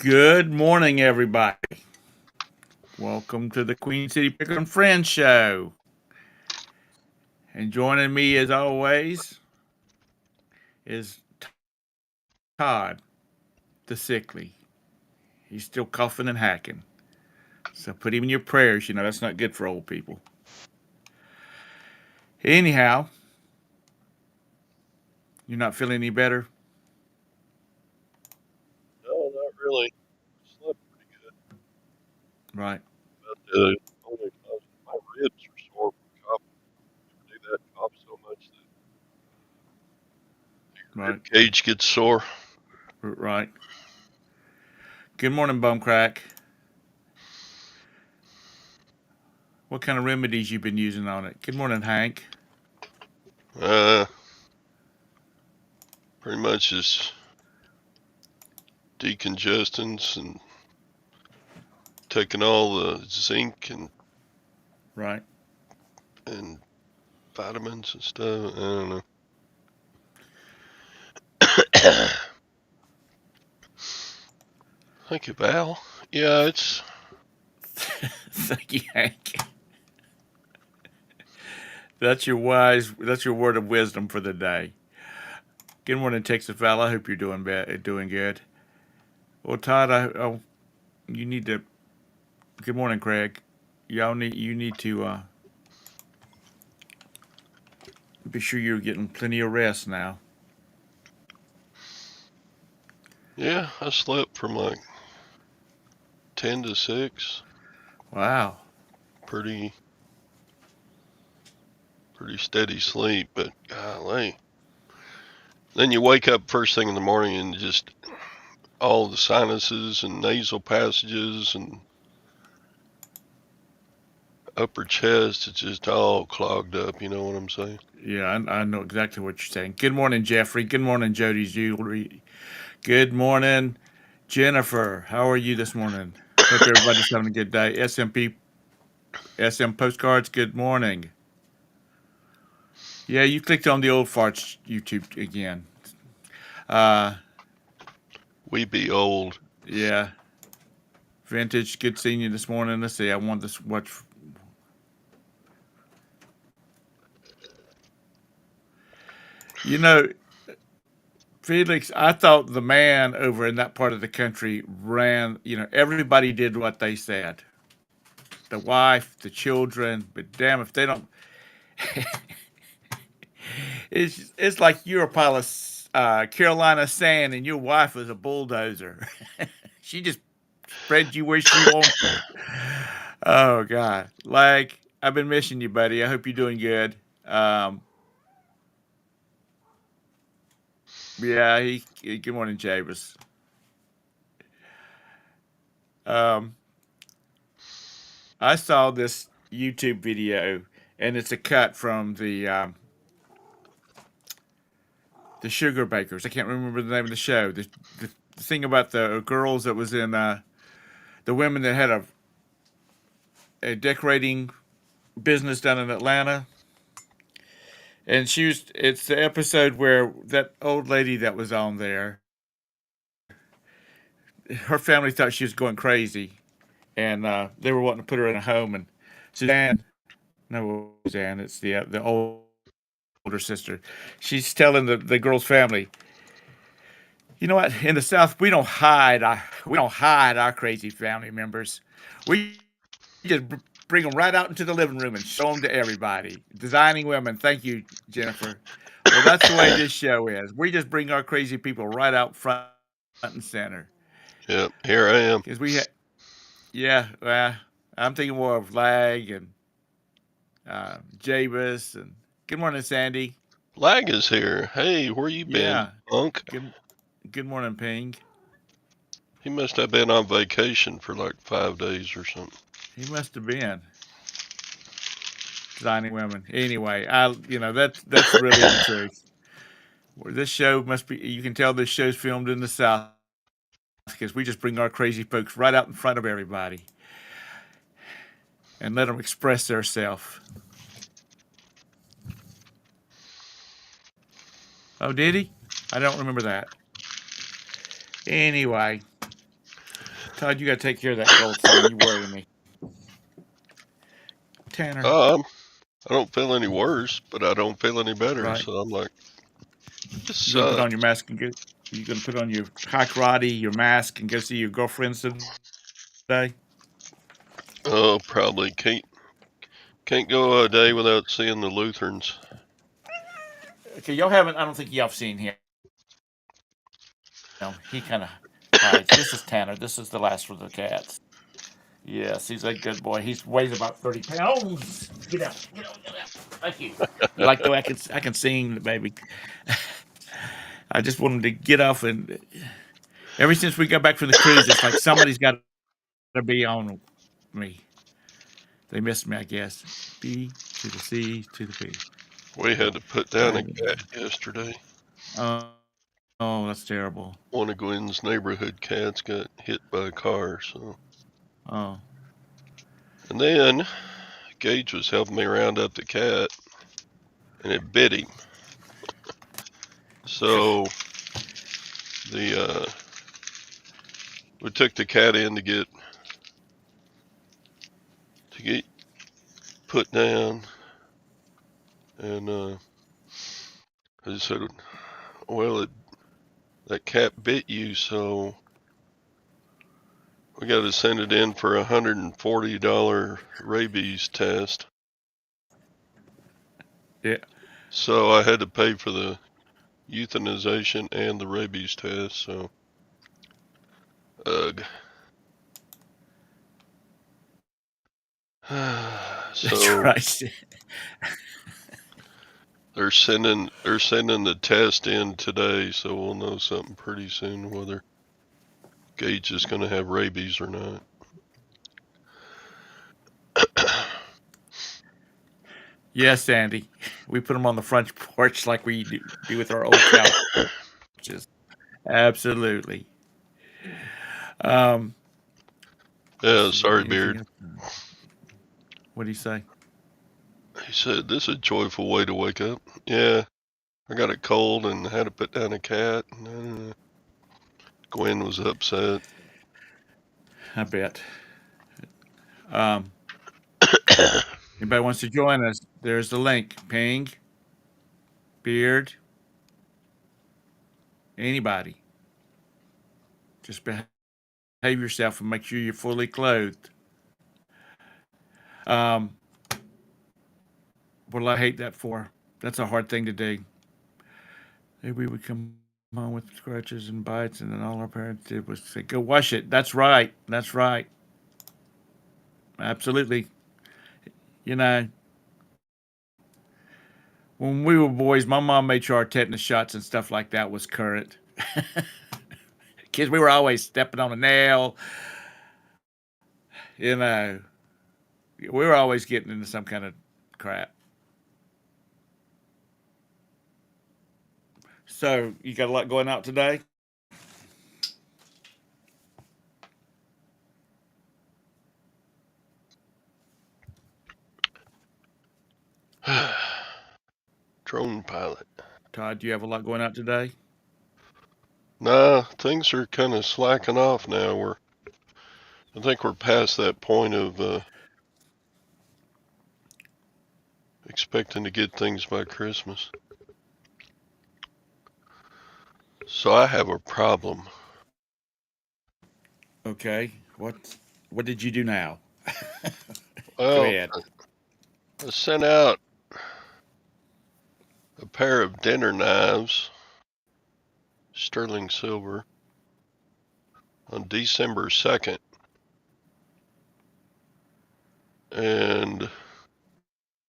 Good morning, everybody. Welcome to the Queen City Picker and Friends show. And joining me, as always, is Todd, the sickly. He's still coughing and hacking. So put him in your prayers. That's not good for old people. Anyhow, you're not feeling any better? No, not really. Slept pretty good, Right, but only my ribs are sore from coughing. You do that cough so much that your rib right, cage gets sore. right. Good morning, Bumcrack. What kind of remedies you been using on it? Good morning, Hank. Uh, Pretty much just decongestants and taking all the zinc Right. and vitamins and stuff. I don't know. Thank you, Val. Yeah, it's Thank you, Hank. That's your word of wisdom for the day. Good morning, Texas fella. I hope you're doing good. Well, Todd, you need to. Good morning, Craig. You need to be sure you're getting plenty of rest now. yeah. I slept from like 10 to 6. Wow. Pretty pretty steady sleep, but golly. Then you wake up first thing in the morning and just all the sinuses and nasal passages and upper chest, it's just all clogged up. You know what I'm saying? Yeah, I know exactly what you're saying. Good morning, Jeffrey. Good morning, Jody Jewelry. Good morning, Jennifer. How are you this morning? Hope everybody's having a good day. SM postcards. Good morning. Yeah, you clicked on the old farts YouTube again. Uh, We be old. yeah, vintage. Good seeing you this morning. Let's see. I want this watch. You know, Felix, I thought the man over in that part of the country ran. Everybody did what they said. The wife, the children, but damn if they don't. It's like you're a pile of Carolina sand and your wife was a bulldozer. She just spread you where she wanted. Oh God! Like I've been missing you, buddy. I hope you're doing good. Um, yeah. Good morning, Javis. Um, I saw this YouTube video, and it's a cut from the Sugar Bakers. I can't remember the name of the show. The thing about the girls that was in the women that had a decorating business down in Atlanta, and it's the episode where that old lady that was on there, her family thought she was going crazy, and they were wanting to put her in a home. And Suzanne, no, Suzanne, it's the older sister. She's telling the girl's family, you know what? In the South, we don't hide our crazy family members. We just bring them right out into the living room and show them to everybody. Designing women. Thank you, Jennifer. Well, that's the way this show is. We just bring our crazy people right out front and center. Yep, Because here I am. yeah, well, I'm thinking more of Lag and Javis and good morning, Sandy. Lag is here. Hey, where you been, Yeah, punk? good good morning, Ping. He must have been on vacation for like 5 days or something. He must have been designing women. Anyway, that's really the truth. Where this show must be, you can tell this show's filmed in the South because we just bring our crazy folks right out in front of everybody and let them express themselves. Oh, did he? I don't remember that. Anyway, Todd, you got to take care of that cold thing. You worry me. Tanner. I don't feel any worse, but I don't feel any better. Right. So I'm like, this You gonna put on your sucks. mask and go? You gonna put on your high karate, your mask, and go see your girlfriends today? Oh, probably can't go a day without seeing the Lutherans. Okay, y'all haven't. I don't think y'all have seen him. He kind of hides. This is Tanner. This is the last of the cats. Yes, he's a good boy. He weighs about 30 pounds. Get out. Get out. Get out. Thank you. You like the way I can sing, baby. I just want him to get off. And ever since we got back from the cruise, it's like somebody's got to be on me. They missed me, I guess. B to the C to the P. We had to put down a cat yesterday. Oh, that's terrible. One of Gwen's neighborhood cats got hit by a car. So, Oh, and then Gage was helping me round up the cat, and it bit him. So we took the cat in to get put down, and I just said, well, that cat bit you, so we got to send it in for $140 rabies test. yeah. So I had to pay for the euthanization and the rabies test. So, ugh. That's So right. they're sending the test in today, so we'll know something pretty soon whether Gage is going to have rabies or not. Yes, Andy. We put them on the front porch like we do with our old couches. Absolutely. Um, Yeah, see, sorry, anything Beard. else? What do you say? He said, this is a joyful way to wake up. Yeah, I got a cold and had to put down a cat. Gwen was upset. I bet. Um, Anybody wants to join us? There's the link. Ping, Beard, anybody. Just behave yourself and make sure you're fully clothed. Um, what do I hate that for? That's a hard thing to do. Maybe we would come home with scratches and bites, and then all our parents did was say, "Go wash it." That's right. That's right. Absolutely. You know, when we were boys, my mom made sure our tetanus shots and stuff like that was current. Kids, we were always stepping on a nail. You know, we were always getting into some kind of crap. So, you got a lot going out today? Drone pilot. Todd, do you have a lot going out today? Nah, things are kind of slacking off now. I think we're past that point of expecting to get things by Christmas. So I have a problem. Okay. What did you do now? Go Well, ahead. I sent out a pair of dinner knives, sterling silver, on December 2nd. And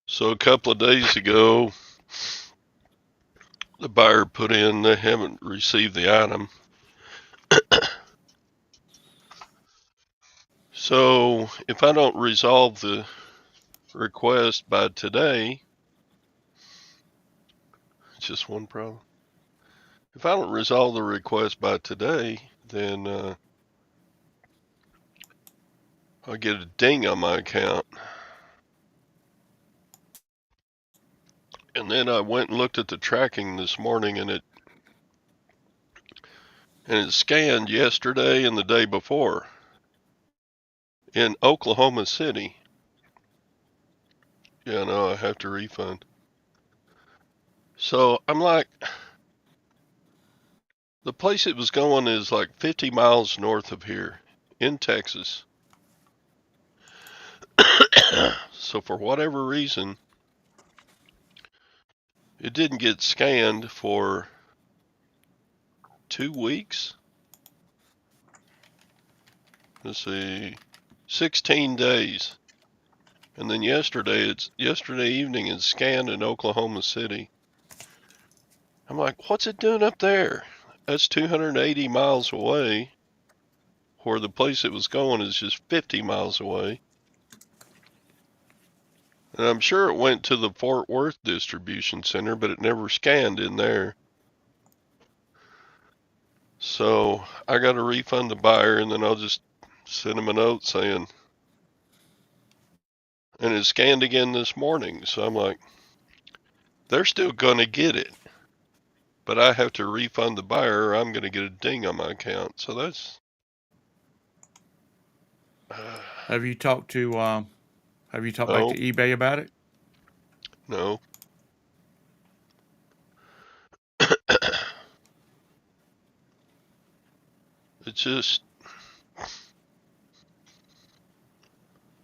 so a couple of days ago, the buyer put in they haven't received the item. So if I don't resolve the request by today, it's just one problem. If I don't resolve the request by today, then I'll get a ding on my account. And then I went and looked at the tracking this morning, and it scanned yesterday and the day before. in Oklahoma City. Yeah, no, I have to refund. So I'm like, the place it was going is like 50 miles north of here in Texas. So for whatever reason, it didn't get scanned for 2 weeks. Let's see, 16 days. And then yesterday evening it's scanned in Oklahoma City. I'm like, what's it doing up there? That's 280 miles away, where the place it was going is just 50 miles away. And I'm sure it went to the Fort Worth distribution center, but it never scanned in there. So I got to refund the buyer, and then I'll just send him a note saying, and it scanned again this morning. So I'm like, they're still going to get it, but I have to refund the buyer, or I'm going to get a ding on my account. So that's. Have you talked to back to No, eBay about it? no. It's just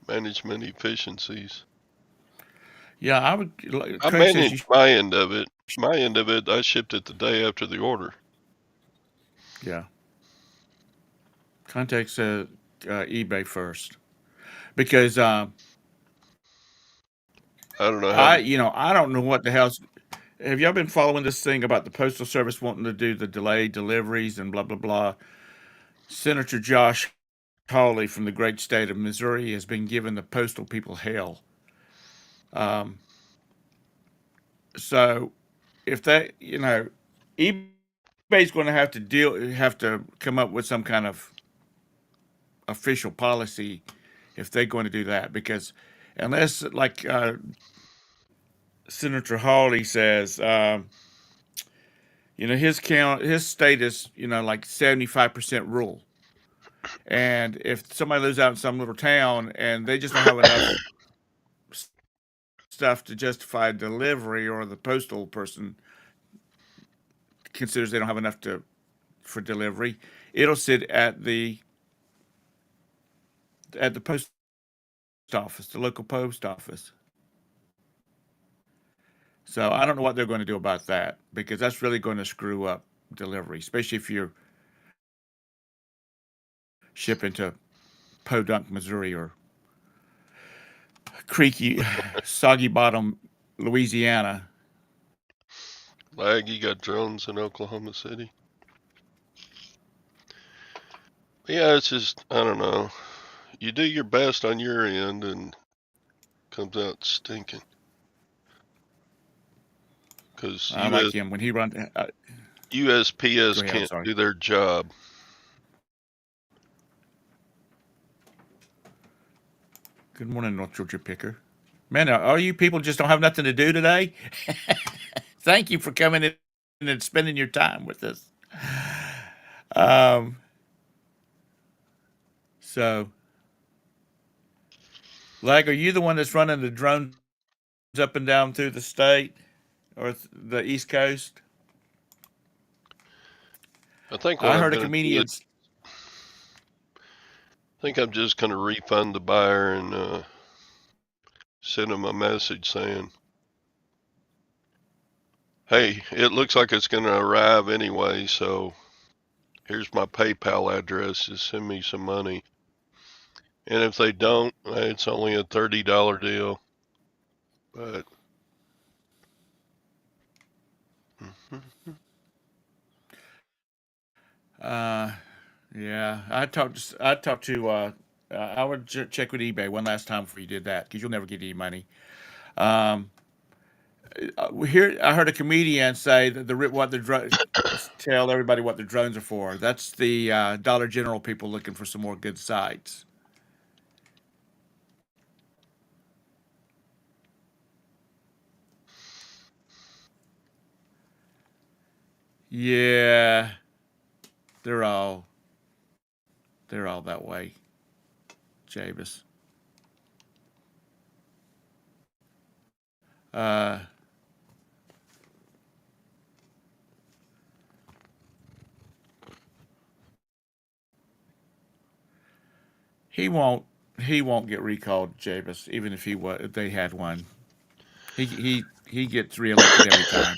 management efficiencies. Yeah, I would. I Craig says you. managed my end of it. My end of it, I shipped it the day after the order. Yeah, contact eBay first because I don't know how to. I don't know what the hell's. Have y'all been following this thing about the Postal Service wanting to do the delayed deliveries and blah blah blah? Senator Josh Hawley from the great state of Missouri has been giving the postal people hell. Um, so if they, eBay's going to have to come up with some kind of official policy if they're going to do that because unless like Senator Hawley says, his state is like 75% rural, and if somebody lives out in some little town and they just don't have enough stuff to justify delivery, or the postal person considers they don't have enough to for delivery, it'll sit at the post office, the local post office. So I don't know what they're going to do about that because that's really going to screw up delivery, especially if you're shipping to Podunk, Missouri, or Creaky, Soggy Bottom, Louisiana. Lag, you got drones in Oklahoma City. Yeah, it's just, I don't know. You do your best on your end and comes out stinking. Because I like him when he runs. Go USPS ahead. I'm can't sorry. do their job. Good morning, North Georgia Picker. Man, all you people just don't have nothing to do today? Thank you for coming in and spending your time with us. Um, so, Lag, are you the one that's running the drones up and down through the state or the East Coast? I think what I I'm heard a going to do is, comedian. I think I'm just going to refund the buyer and send him a message saying, hey, it looks like it's going to arrive anyway, so here's my PayPal address. Just send me some money. And if they don't, it's only a $30 deal. But Uh, yeah, I would check with eBay one last time before you did that because you'll never get any money. Um, Here, I heard a comedian say that tell everybody what the drones are for. That's the Dollar General people looking for some more good sites. Yeah, they're all they're all that way. Javis. Uh, he won't. He won't get recalled, Javis. Even if they had one, he gets reelected every time.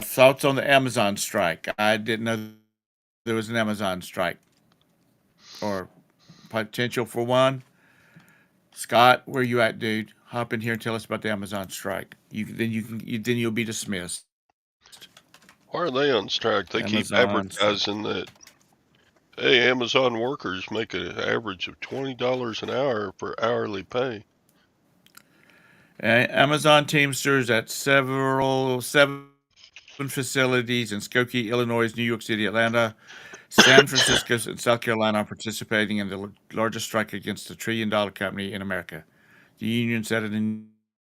Thoughts on the Amazon strike? I didn't know there was an Amazon strike or potential for one. Scott, where you at, dude? Hop in here and tell us about the Amazon strike. Then you'll be dismissed. Why are they on strike? They keep Amazon strike. advertising that, hey, Amazon workers make an average of $20 an hour for hourly pay. Amazon Teamsters at seven facilities in Skokie, Illinois, New York City, Atlanta, San Francisco, and South Carolina are participating in the largest strike against a $1 trillion company in America. The union said in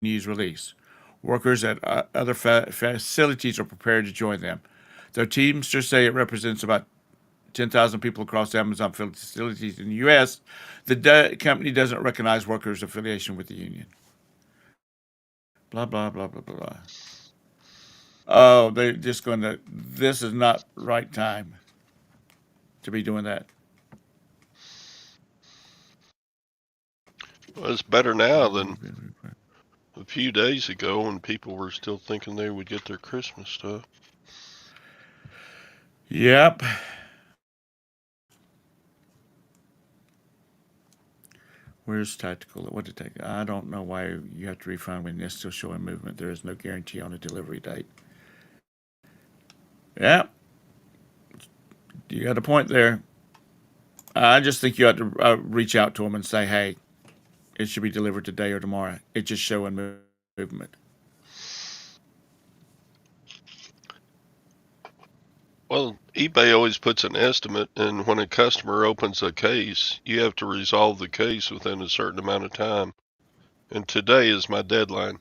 a news release. Workers at other facilities are prepared to join them. Though Teamsters say it represents about 10,000 people across Amazon facilities in the U.S., the company doesn't recognize workers' affiliation with the union. Blah, blah, blah, blah, blah. Oh, they're just going to. This is not right time to be doing that. Well, it's better now than a few days ago when people were still thinking they would get their Christmas stuff. Yep. Where's tactical? What did take? I don't know why you have to refund when it's still showing movement. There is no guarantee on a delivery date. Yep. You got a point there. I just think you ought to reach out to them and say, hey, it should be delivered today or tomorrow. It's just showing movement. Well, eBay always puts an estimate, and when a customer opens a case, you have to resolve the case within a certain amount of time. And today is my deadline.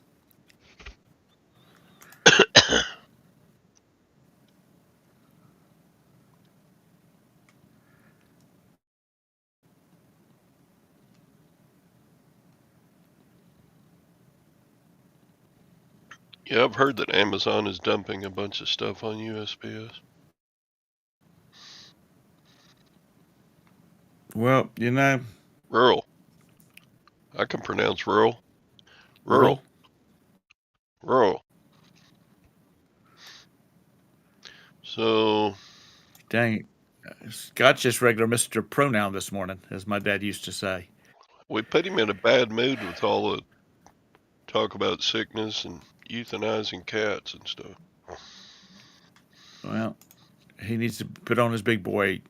Yeah, I've heard that Amazon is dumping a bunch of stuff on USPS. Well, Rural. I can pronounce rural. rural. Rural. So, Dang. Scott's just regular Mr. Pronoun this morning, as my dad used to say. we put him in a bad mood with all the talk about sickness and euthanizing cats and stuff. Well, he needs to put on his big boy.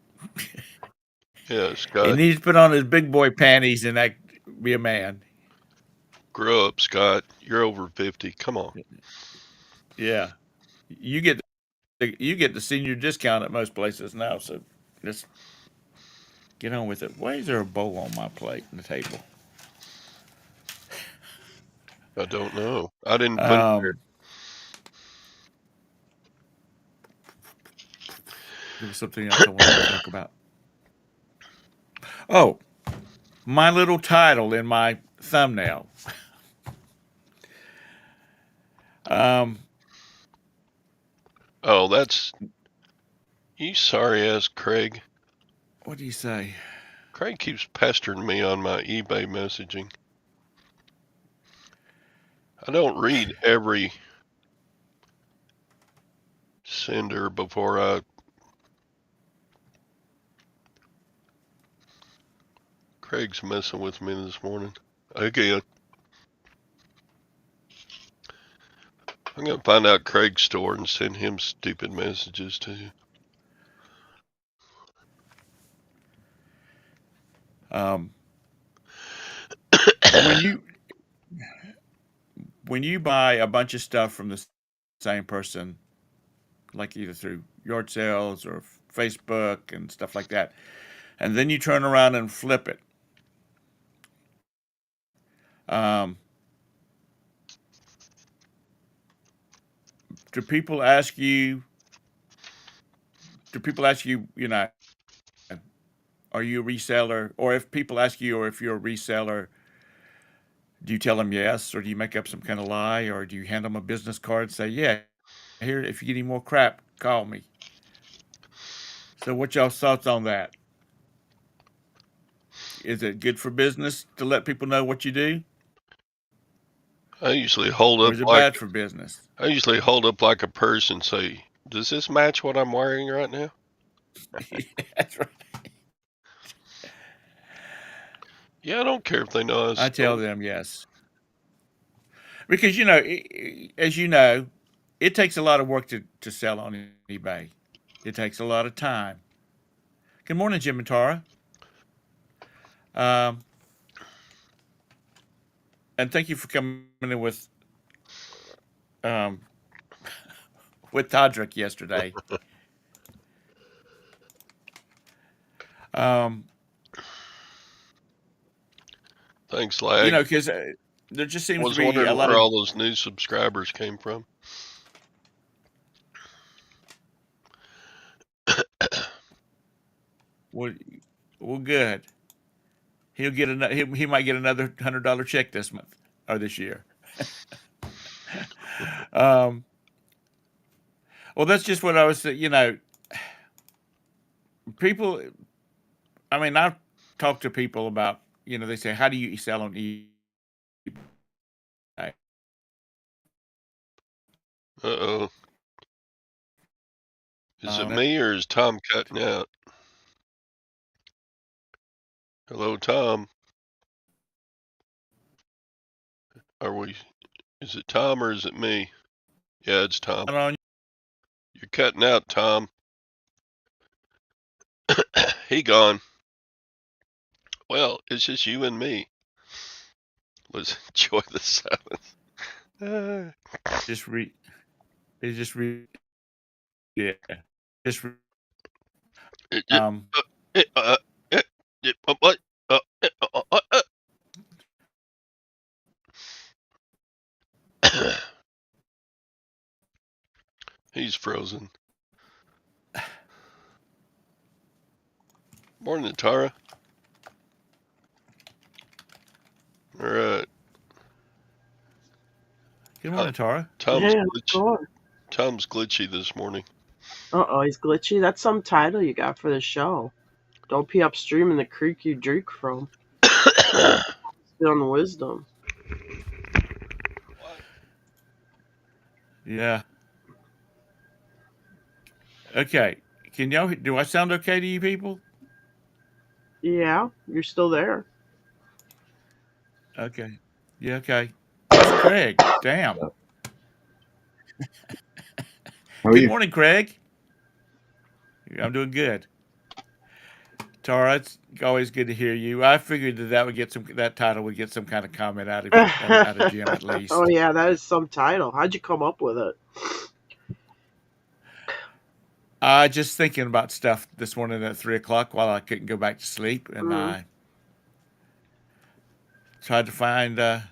Yeah, He Scott, needs to put on his big boy panties and be a man. grow up, Scott. You're over 50. Come on. Yeah, you get the senior discount at most places now. So just get on with it. Why is there a bowl on my plate on the table? I don't know. I didn't put it there. There was something else I wanted to talk about. Oh, my little title in my thumbnail. Oh, that's you sorry ass Craig. What do you say? Craig keeps pestering me on my eBay messaging. I don't read every sender before I. Craig's messing with me this morning. Again. I'm going to find out Craig's store and send him stupid messages too. When you buy a bunch of stuff from the same person, like either through yard sales or Facebook and stuff like that, and then you turn around and flip it. Um, do people ask you? Do people ask you? are you a reseller? Or if people ask you, or if you're a reseller, do you tell them yes, or do you make up some kind of lie, or do you hand them a business card and say, yeah, here, if you get any more crap, call me. So, what y'all's thoughts on that? Is it good for business to let people know what you do, I usually hold or up is it like bad for business? a purse and say, "Does this match what I'm wearing right now?" That's right. Yeah, I don't care if they know I I tell stole them yes, because as you know, it takes a lot of work to sell on eBay. It takes a lot of time. Good morning, Jim and Tara. Um, and thank you for coming in um, with Todrick yesterday. Um, Thanks, lag. because there just seems to Was be a wondering lot where of all those new subscribers came from. well, well, good. He'll get he might get another $100 check this month or this year. Um, well, that's just what I was saying. People. I mean, I've talked to people about. They say, "How do you sell on eBay?" Uh-oh. Is it Um, me or is Tom cutting out? Hello, Tom. Is it Tom or is it me? Yeah, it's Tom. on You're cutting out, Tom. He gone. Well, it's just you and me. Let's enjoy the silence. just re. It's just re. Yeah. Just re, It- it- um. it- what? He's frozen. Morning, Tara. All right. Good morning, Tara. Tom's Hey, how's it going? Tom's glitchy this morning. Uh-oh, he's glitchy. That's some title you got for the show. Don't be upstream in the creek you drink from. Spit on the wisdom. Yeah. Okay. Can y'all? Do I sound okay to you people? Yeah, you're still there. Okay. Yeah. Okay. Where's Craig? Damn. How are Good you? morning, Craig. I'm doing good. Tara, it's always good to hear you. I figured that would get that title would get some kind of comment out of Jim at Oh least. yeah, that is some title. How'd you come up with it? Just thinking about stuff this morning at 3 o'clock while I couldn't go back to sleep, and Mm. I tried to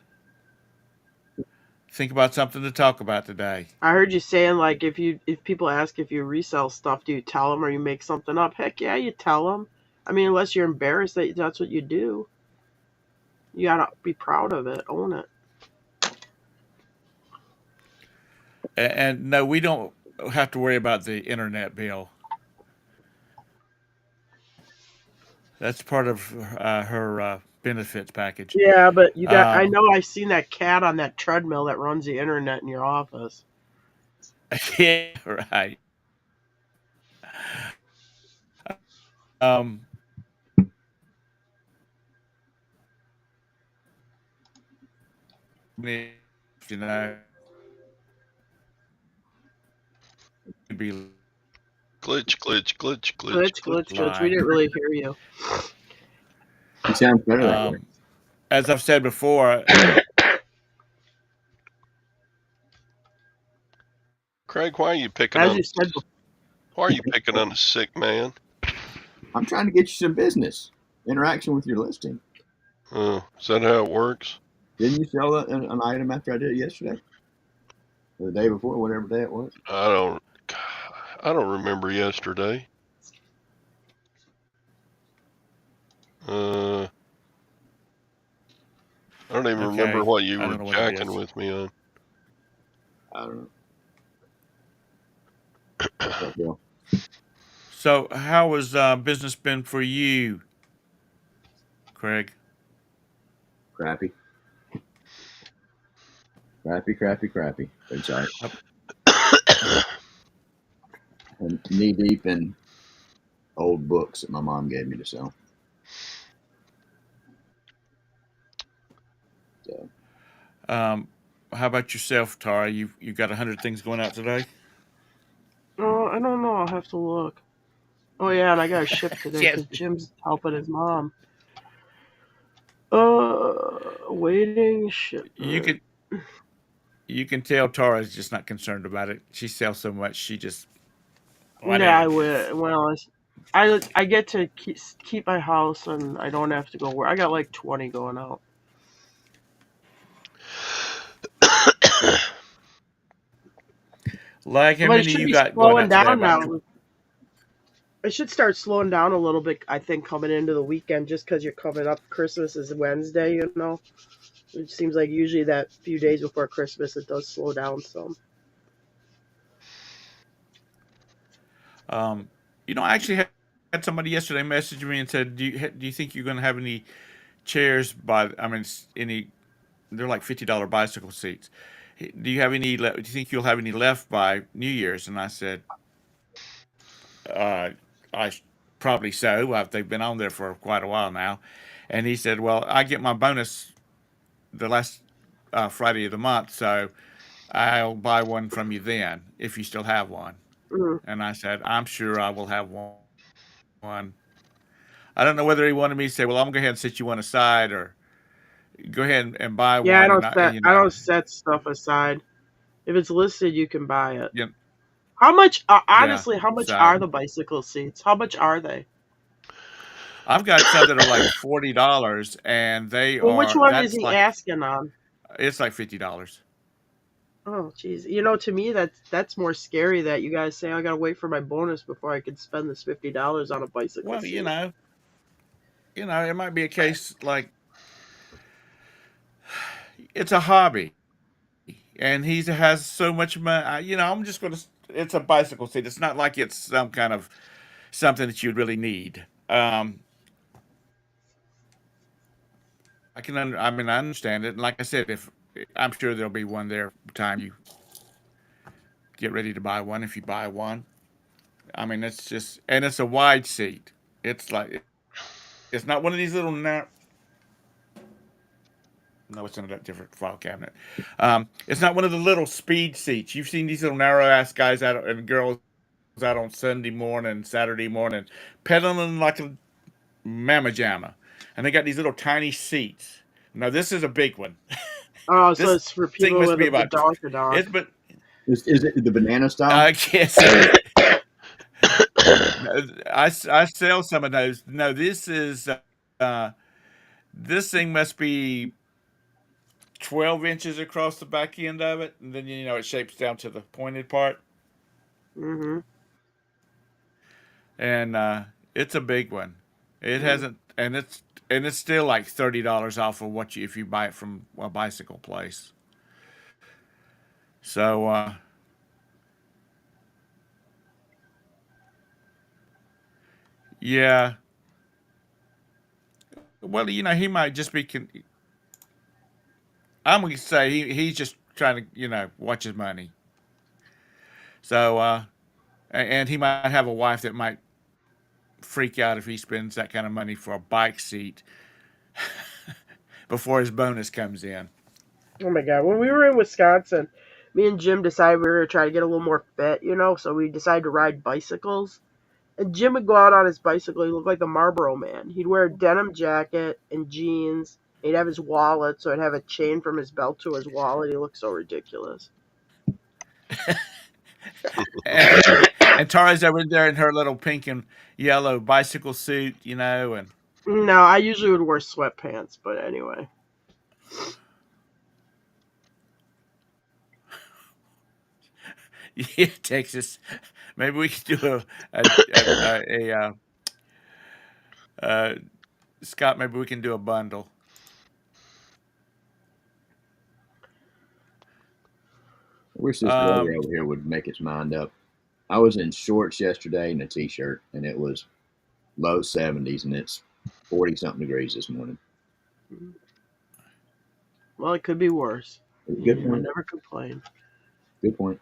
think about something to talk about today. I heard you saying like if people ask if you resell stuff, do you tell them or you make something up? Heck yeah, you tell them. I mean, unless you're embarrassed that that's what you do, you gotta be proud of it, own it. And no, we don't have to worry about the internet bill. That's part of her benefits package. Yeah, but you got. I Um, know I've seen that cat on that treadmill that runs the internet in your office. yeah, right. Um, you know, be Glitch, glitch, glitch, glitch, Glitch, glitch. glitch, glitch. We line. didn't really hear you. It sounds better that way. As I've said before, Craig, why are you picking As on? you said before. Why are you picking on a sick man? I'm trying to get you some business interaction with your listing. Is that how it works? Didn't you sell an item after I did it yesterday? Or the day before, whatever day it was? I don't. I don't. I don't remember yesterday. don't even remember Okay. what you I were don't know what it jacking is. with me on. I don't know. What's up, Bill? So, how has business been for you, Craig? Crappy. Crappy. It's all right. I'm knee deep in old books that my mom gave me to sell. So How about yourself, Tara? You got 100 things going out today? Oh, I don't know. I'll have to look. Oh yeah, and I got a ship today Yes. because Jim's helping his mom. Waiting You shipment. can you can tell Tara's just not concerned about it. She sells so much, she just Yeah, I whatever. will. Well, I get to keep my house and I don't have to go work. I got like 20 going out. Like how But it many should you be got going slowing out today? down About now. It should start slowing down a little bit, I think, coming into the weekend just because you're coming up. Christmas is Wednesday, you know? It seems like usually that few days before Christmas it does slow down some. um, I actually had somebody yesterday message me and said, do you think you're going to have any chairs by? I mean, any? They're like $50 bicycle seats. Do you have any? Do you think you'll have any left by New Year's? And I said, uh, probably so. They've been on there for quite a while now. And he said, well, I get my bonus the last Friday of the month, so I'll buy one from you then if you still have one. Mm. And I said, I'm sure I will have one. I don't know whether he wanted me to say, well, I'm going to go ahead and set you one aside, or go ahead and buy Yeah, one. And I don't set stuff aside. If it's listed, you can buy it. you know, How much? yeah. Honestly, how much So are the bicycle seats? How much are they? I've got some that are like $40, and they Well, which are one is that's he like asking on? it's like $50. Oh, jeez. You know, to me, that's more scary that you guys say I gotta wait for my bonus before I can spend this $50 on a bicycle Well, seat. it might be a case like it's a hobby, and he has so much money. I'm just gonna. It's a bicycle seat. It's not like it's some kind of something that you'd really need. I mean, I understand it. And like I said, if I'm sure there'll be one there time you get ready to buy one. If you buy one, I mean, and it's a wide seat. It's like it's not one of these little no, it's in a different file cabinet. It's not one of the little speed seats. You've seen these little narrow ass guys out and girls out on Sunday morning, Saturday morning, pedaling like a mamma jamma, and they got these little tiny seats. Now this is a big one. Oh, so This it's for thing people must with be the about. donk. It's but is it the banana style? I guess I sell some of those. No, uh, this thing must be 12 inches across the back end of it, and then it shapes down to the pointed part, Mm-hmm. and it's a big one. It Mm. hasn't, and it's still like $30 off of what you if you buy it from a bicycle place. So yeah, well, he might just be. I'm gonna say he's just trying to watch his money. So and he might have a wife that might freak out if he spends that kind of money for a bike seat before his bonus comes in. Oh my God! When we were in Wisconsin, me and Jim decided we were gonna try to get a little more fit, you know. So we decided to ride bicycles. And Jim would go out on his bicycle. He looked like the Marlboro Man. He'd wear a denim jacket and jeans. He'd have his wallet, so he'd have a chain from his belt to his wallet. He looked so ridiculous. and, and Tara's over there in her little pink and yellow bicycle suit, and No, I usually would wear sweatpants, but anyway. yeah, Texas. Maybe we could do a uh, Scott. Maybe we can do a bundle. wish this weather over here would make its mind up. I was in shorts yesterday and a t-shirt, and it was low 70s, and it's 40 something degrees this morning. Well, it could be worse. Good I point. never complain. Good point.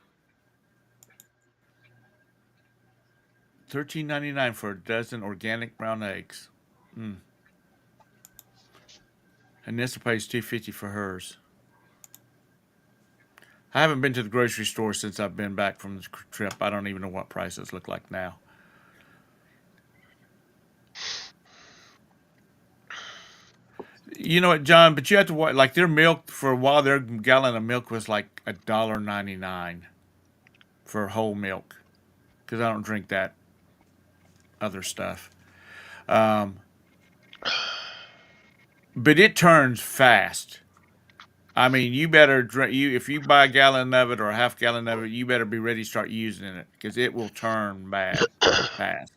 $13.99 for a dozen organic brown eggs. And Nessa pays $2.50 for hers. I haven't been to the grocery store since I've been back from the trip. I don't even know what prices look like now. You know what, John? But you have to watch. Like their milk for a while, their gallon of milk was like $1.99 for whole milk, because I don't drink that other stuff. But it turns fast. I mean, you better drink. If you buy a gallon of it or a half gallon of it, you better be ready to start using it because it will turn bad fast.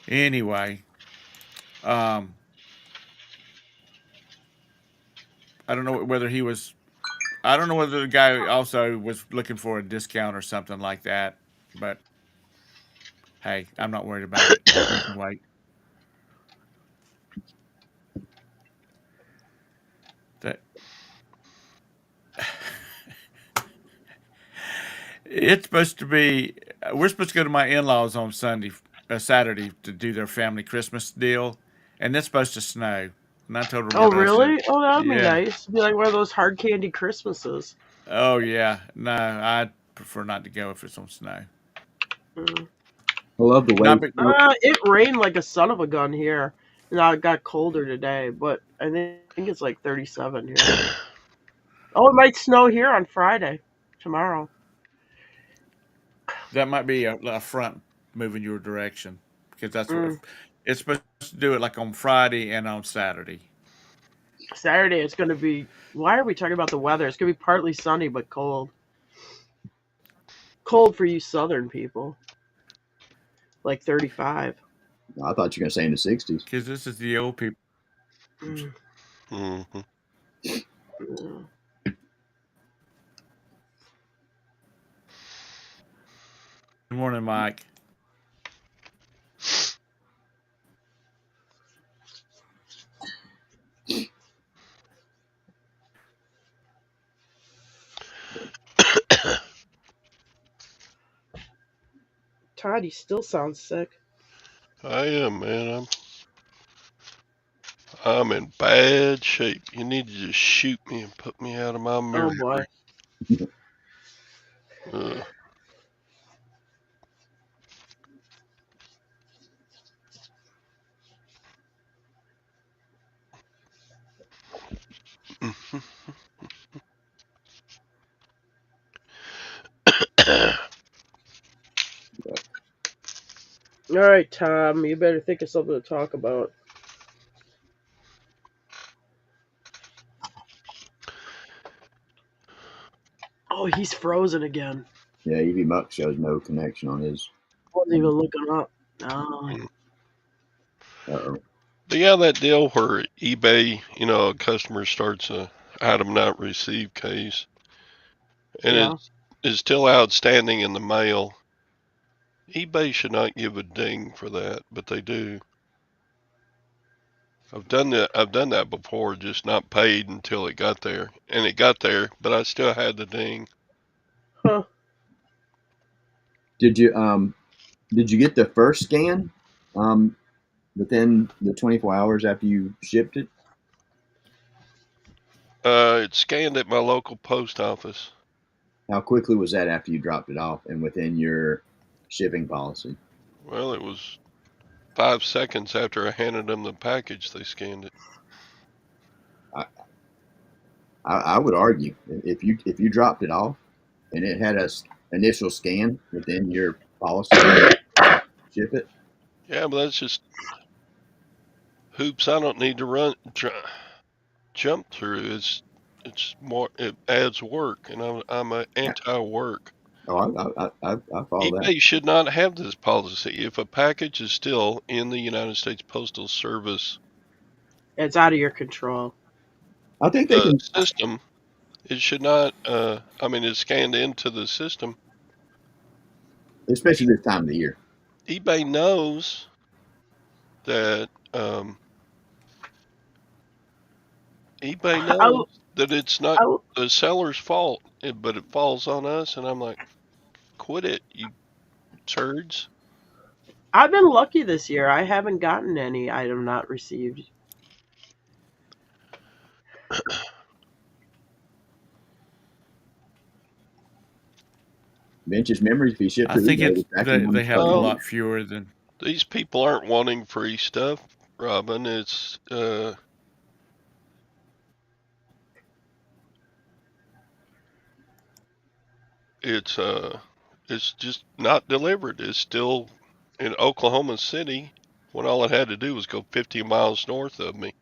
Anyway, I don't know whether he was. I don't know whether the guy also was looking for a discount or something like that. But hey, I'm not worried about it. You can wait. That it's supposed to be. We're supposed to go to my in-laws on Saturday to do their family Christmas deal, and it's supposed to snow. And I told Oh, Roberta, I said, really? Oh, that would be "Yeah, nice. It'd be like one of those hard candy Christmases. oh yeah, no, I'd prefer not to go if it's on snow." Mm. I love the way. Not, but It rained like a son of a gun here. Now it got colder today, but I think it's like 37 here. Oh, it might snow here on Friday, tomorrow. that might be a front moving your direction because that's what Mm. it's supposed to do. It like on Friday and on Saturday. Saturday it's going to be. Why are we talking about the weather? It's going to be partly sunny but cold. Cold for you southern people. Like 35. I thought you were going to say in the 60s. Because this is the old people. Mm. Mm-hmm. Yeah. Good morning, Mike. Todd, you still sound sick. I am, man. I'm in bad shape. You need to just shoot me and put me out of my Oh misery. boy. All right, Tom, you better think of something to talk about. Oh, he's frozen again. Yeah, EV Muck shows no connection on his. Wasn't even looking up. No. Uh-oh. But yeah, that deal where eBay, a customer starts a item not received case, and Yeah. it is still outstanding in the mail. eBay should not give a ding for that, but they do. I've done that before, just not paid until it got there, and it got there, but I still had the ding. Huh. Did you get the first scan within the 24 hours after you shipped it? It's scanned at my local post office. How quickly was that after you dropped it off and within your shipping policy? Well, it was 5 seconds after I handed them the package, they scanned it. I would argue if you dropped it off and it had a initial scan within your policy, ship it. Yeah, but that's just hoops I don't need to jump through. It's more, it adds work, and I'm an anti-work. Oh, I follow that. eBay should not have this policy. If a package is still in the United States Postal Service, It's out of your control. I think they can. system. It should not. I mean, it's scanned into the system. Especially this time of the year. eBay knows that. eBay I, knows that it's not I, the seller's fault, but it falls on us. And I'm like, quit it, you turds. I've been lucky this year. I haven't gotten any item not received. Vintage memories. If you ship I through think eBay, it's the tracking they number's have a Well, lot fewer than. these people aren't wanting free stuff, Robin. It's just not delivered. It's still in Oklahoma City when all it had to do was go 50 miles north of me.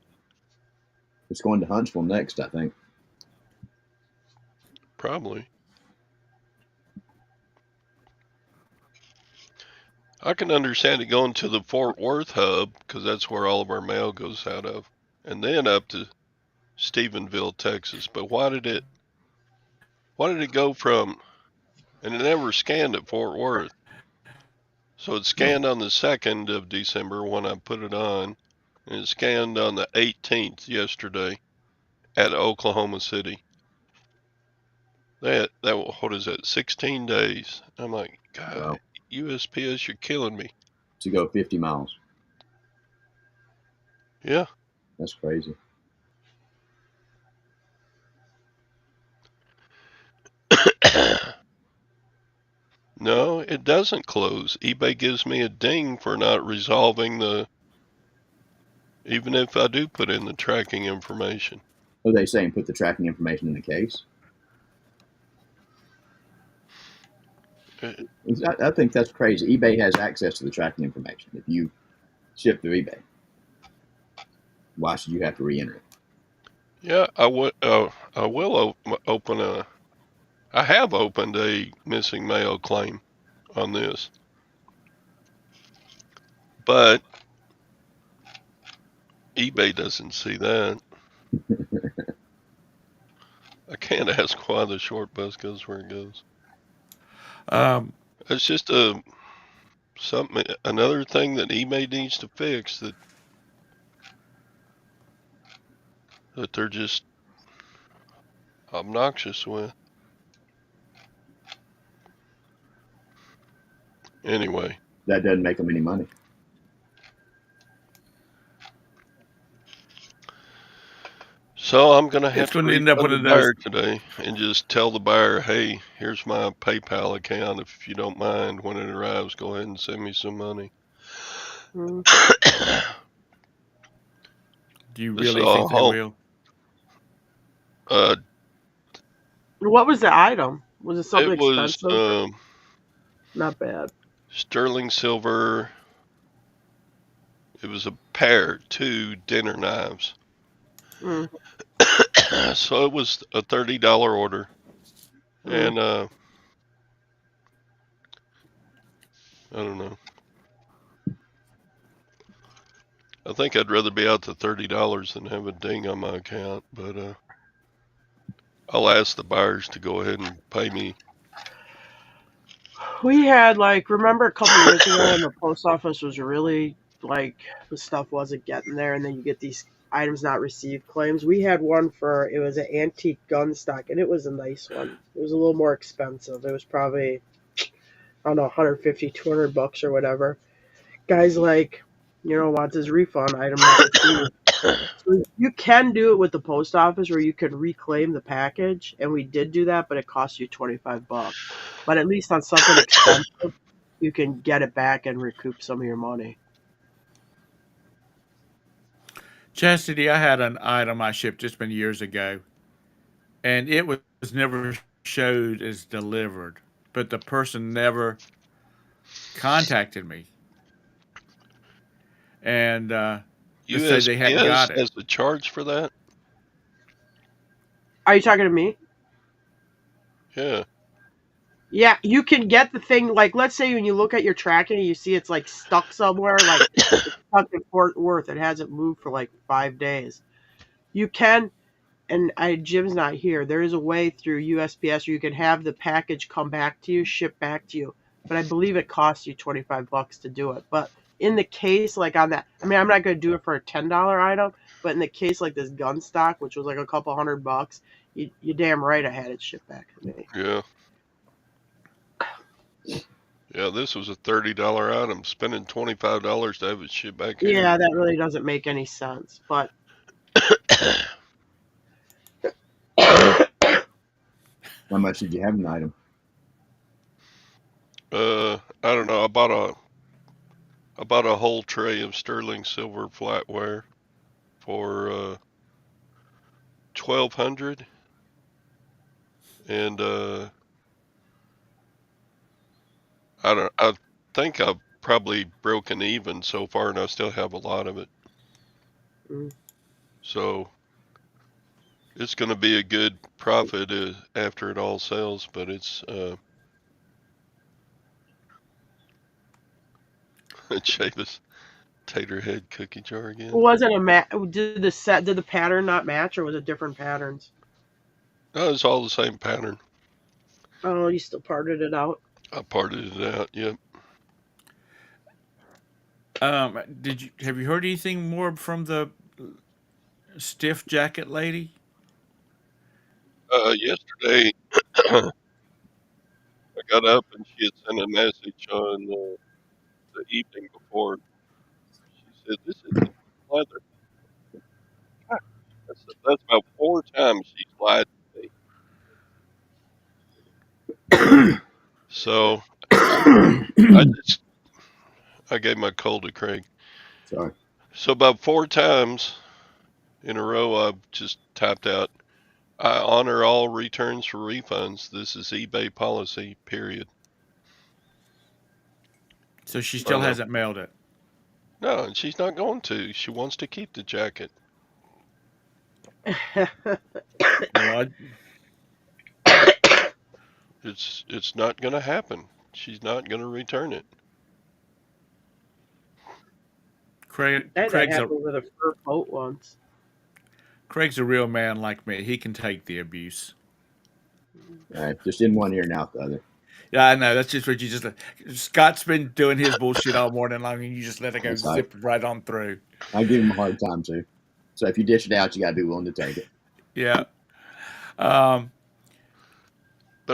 It's going to Huntsville next, I think. Probably. I can understand it going to the Fort Worth hub because that's where all of our mail goes out of, and then up to Stephenville, Texas. But why did it go from? And it never scanned at Fort Worth, so it scanned on the 2nd of December when I put it on, and it scanned on the 18th yesterday at Oklahoma City. That what is that? 16 days. I'm like, God, Wow. USPS, you're killing me. To go 50 miles. Yeah. That's crazy. No, it doesn't close. eBay gives me a ding for not resolving even if I do put in the tracking information. What are they saying? Put the tracking information in the case? I think that's crazy. eBay has access to the tracking information. If you ship through eBay, why should you have to re-enter it? Yeah, I will open a. I have opened a missing mail claim on this, but eBay doesn't see that. I can't ask why the short bus goes where it goes. It's just another thing that eBay needs to fix that they're just obnoxious with. Anyway, That doesn't make them any money. so I'm gonna have It's to going to end refund up one the of those. buyer today and just tell the buyer, hey, here's my PayPal account. If you don't mind, when it arrives, go ahead and send me some money. mm, Do you This is really a think they whole. will? what was the item? Was it something It was expensive? Not bad. sterling silver. It was a pair, 2 dinner knives. Mm, So it was a $30 order, and I don't know. I think I'd rather be out to $30 than have a ding on my account, but I'll ask the buyers to go ahead and pay me. We had remember a couple years ago when the post office was really the stuff wasn't getting there, and then you get these items not received claims. We had one for it was an antique gun stock, and it was a nice one. It was a little more expensive. It was probably I don't know 150, 200 bucks or whatever. Guys wants his refund item not received. So you can do it with the post office where you can reclaim the package, and we did do that, but it cost you $25. But at least on something expensive, you can get it back and recoup some of your money. Chastity, I had an item I shipped just been years ago, and it was never showed as delivered, but the person never contacted me, and just said they hadn't USPS got it. has a charge for that? Are you talking to me? Yeah. Yeah, you can get the thing, let's say when you look at your tracking, you see it's stuck somewhere, it's stuck in Fort Worth. It hasn't moved for 5 days. You can and Jim's not here. There is a way through USPS where you can have the package come back to you, shipped back to you. But I believe it costs you $25 to do it. But in the case like on that, I mean, I'm not going to do it for a $10 item, but in the case like this gun stock, which was like a couple $100, you damn right I had it shipped back to me. Yeah. Yeah, this was a $30 item. Spending $25 to have it shipped back here. Yeah, that really doesn't make any sense. But How much did you have an item? I don't know. I bought a whole tray of sterling silver flatware for $1,200, and I think I've probably broken even so far, and I still have a lot of it. mm, So it's going to be a good profit after it all sells, but it's Chavis tater head cookie jar again. was it a did the pattern not match, or was it different patterns? No, it's all the same pattern. Oh, you still parted it out. I parted it out. Yep. Have you heard anything more from the stiff jacket lady? Yesterday I got up and she had sent a message on the evening before. She said, "This isn't leather." That's about 4 times she's lied to me. So I gave my cold to Craig. Sorry. So about 4 times in a row, I've just tapped out. I honor all returns for refunds. This is eBay policy, period. So she still hasn't mailed it. No, and she's not going to. She wants to keep the jacket. Well, It's not going to happen. She's not going to return it. Craig's That a happened with a fur coat once. Craig's a real man like me. He can take the abuse. All right, just in one ear and out the other. Yeah, I know. That's just what you just. Scott's been doing his bullshit all morning long, and you just let it go That's zip right on through. I give him a hard time too. So if you dish it out, you got to be willing to take it. Yeah. But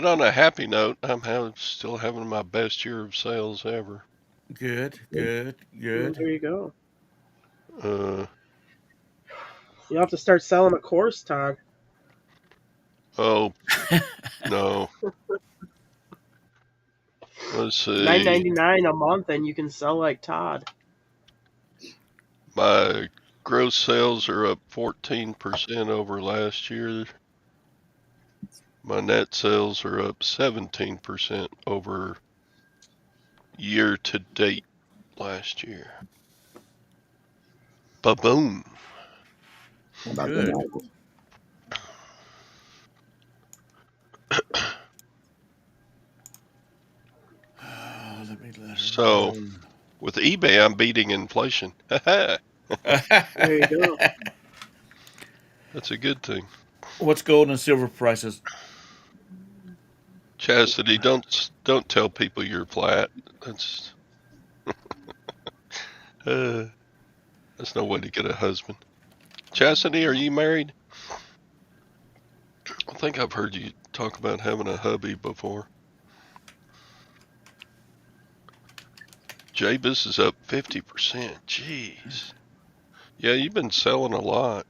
on a happy note, I'm still having my best year of sales ever. Good. Well, there you go. You'll have to start selling a course, Todd. Oh, no. Let's see. $9.99 a month, and you can sell like Todd. My gross sales are up 14% over last year. My net sales are up 17% over year to date last year. Ba-boom. How about Good. that? So, with eBay, I'm beating inflation. There you go. That's a good thing. What's gold and silver prices? Chastity, don't tell people you're flat. That's that's no way to get a husband. Chastity, are you married? I think I've heard you talk about having a hubby before. Jabez is up 50%. Jeez. Yeah, you've been selling a lot.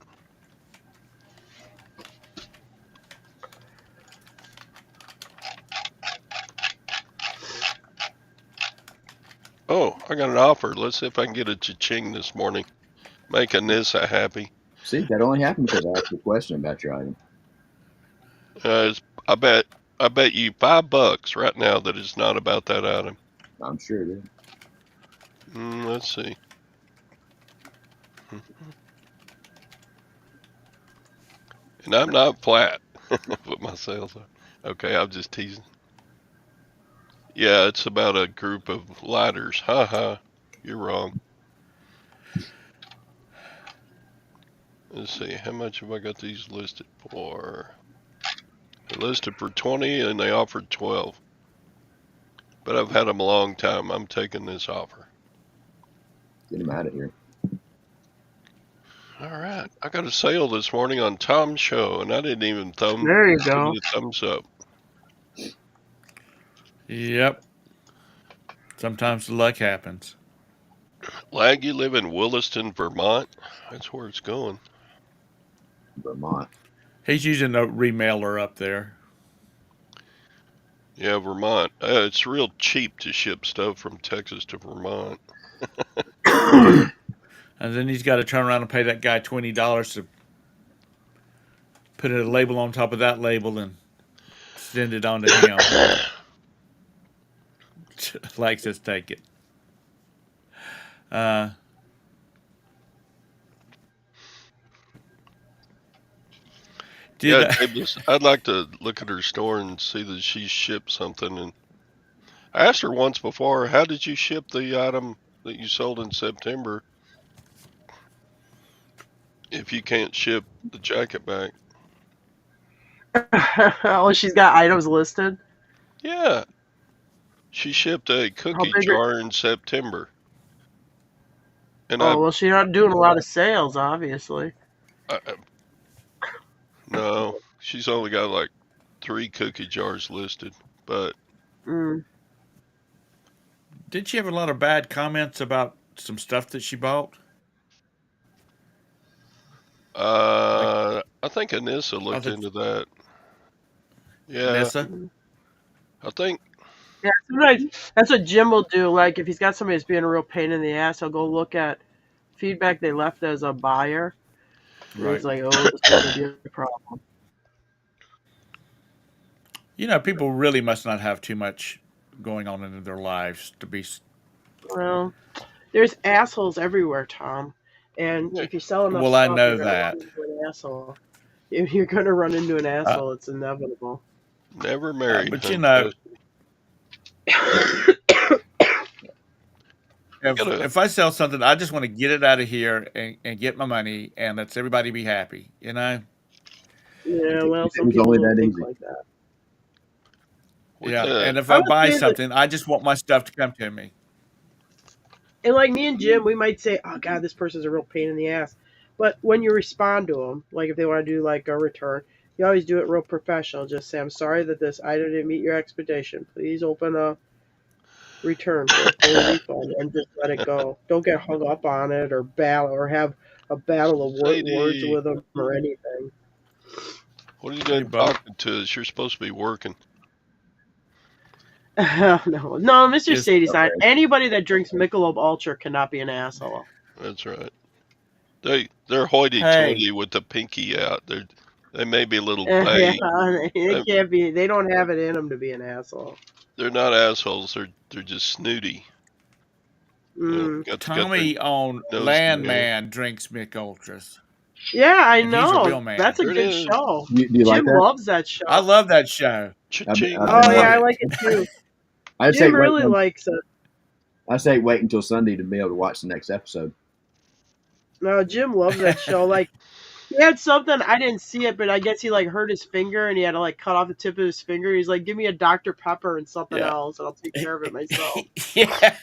Oh, I got an offer. Let's see if I can get a cha-ching this morning. Make Anissa happy. See, that only happened because I asked a question about your item. I bet you $5 right now that it's not about that item. I'm sure it is. Let's see. And I'm not flat with my sales are. Okay, I'm just teasing. Yeah, it's about a group of ladders. Ha ha. You're wrong. Let's see, how much have I got these listed for? They're listed for 20 and they offered 12. But I've had them a long time. I'm taking this offer. Get him out of here. All right. I got a sale this morning on Tom's show, and I didn't even There you give go. it a thumbs up. Yep. Sometimes the luck happens. Lag, you live in Williston, Vermont? That's where it's going. Vermont. He's using a remailer up there. Yeah, Vermont. It's real cheap to ship stuff from Texas to Vermont. And then he's got to turn around and pay that guy $20 to put a label on top of that label and send it on to him. Like, just take it. Yeah, I'd like to look at her store and see that she shipped something. And I asked her once before, how did you ship the item that you sold in September if you can't ship the jacket back? Oh, she's got items listed. Yeah. She shipped a cookie jar in September. And well, she's not doing a lot of sales, obviously. No, she's only got like 3 cookie jars listed. But did she have a lot of bad comments about some stuff that she bought? I think Anissa looked into that. Yeah. Anissa? I think. Yeah, sometimes that's what Jim will do. Like, if he's got somebody that's being a real pain in the ass, he'll go look at feedback they left as a buyer. Right. He's like, oh, this is going to be a problem. You know, people really must not have too much going on in their lives to be. Well, there's assholes everywhere, Tom. And if you sell enough stuff, I know that. An asshole. If you're going to run into an asshole, it's inevitable. Never married. But you know, if I sell something, I just want to get it out of here and get my money, and let everybody be happy. You know. Yeah, well, some people don't think like that. Yeah, and if I buy something, I just want my stuff to come to me. And like me and Jim, we might say, "Oh God, this person's a real pain in the ass," but when you respond to them, like if they want to do like a return, you always do it real professional. Just say, "I'm sorry that this item didn't meet your expectation. Please open a return for a full refund," and just let it go. Don't get hung up on it or battle or have a battle of words with them or anything. What are you doing talking to us? You're supposed to be working. No, Mr. Sadie's not. Anybody that drinks Michelob Ultra cannot be an asshole. That's right. They're hoity-toity with the pinky out. They may be a little vague. They can't be. They don't have it in them to be an asshole. They're not assholes. They're just snooty. Tommy on Landman drinks Mick Ultras. Yeah, I know. That's a good show. Do you like that? Jim loves that show. I love that show. I like it too. Jim really likes it. I say wait until Sunday to be able to watch the next episode. No, Jim loves that show. Like, he had something, I didn't see it, but I guess he like hurt his finger and he had to like cut off the tip of his finger. He's like, give me a Dr. Pepper and something else and I'll take care of it myself. Yeah.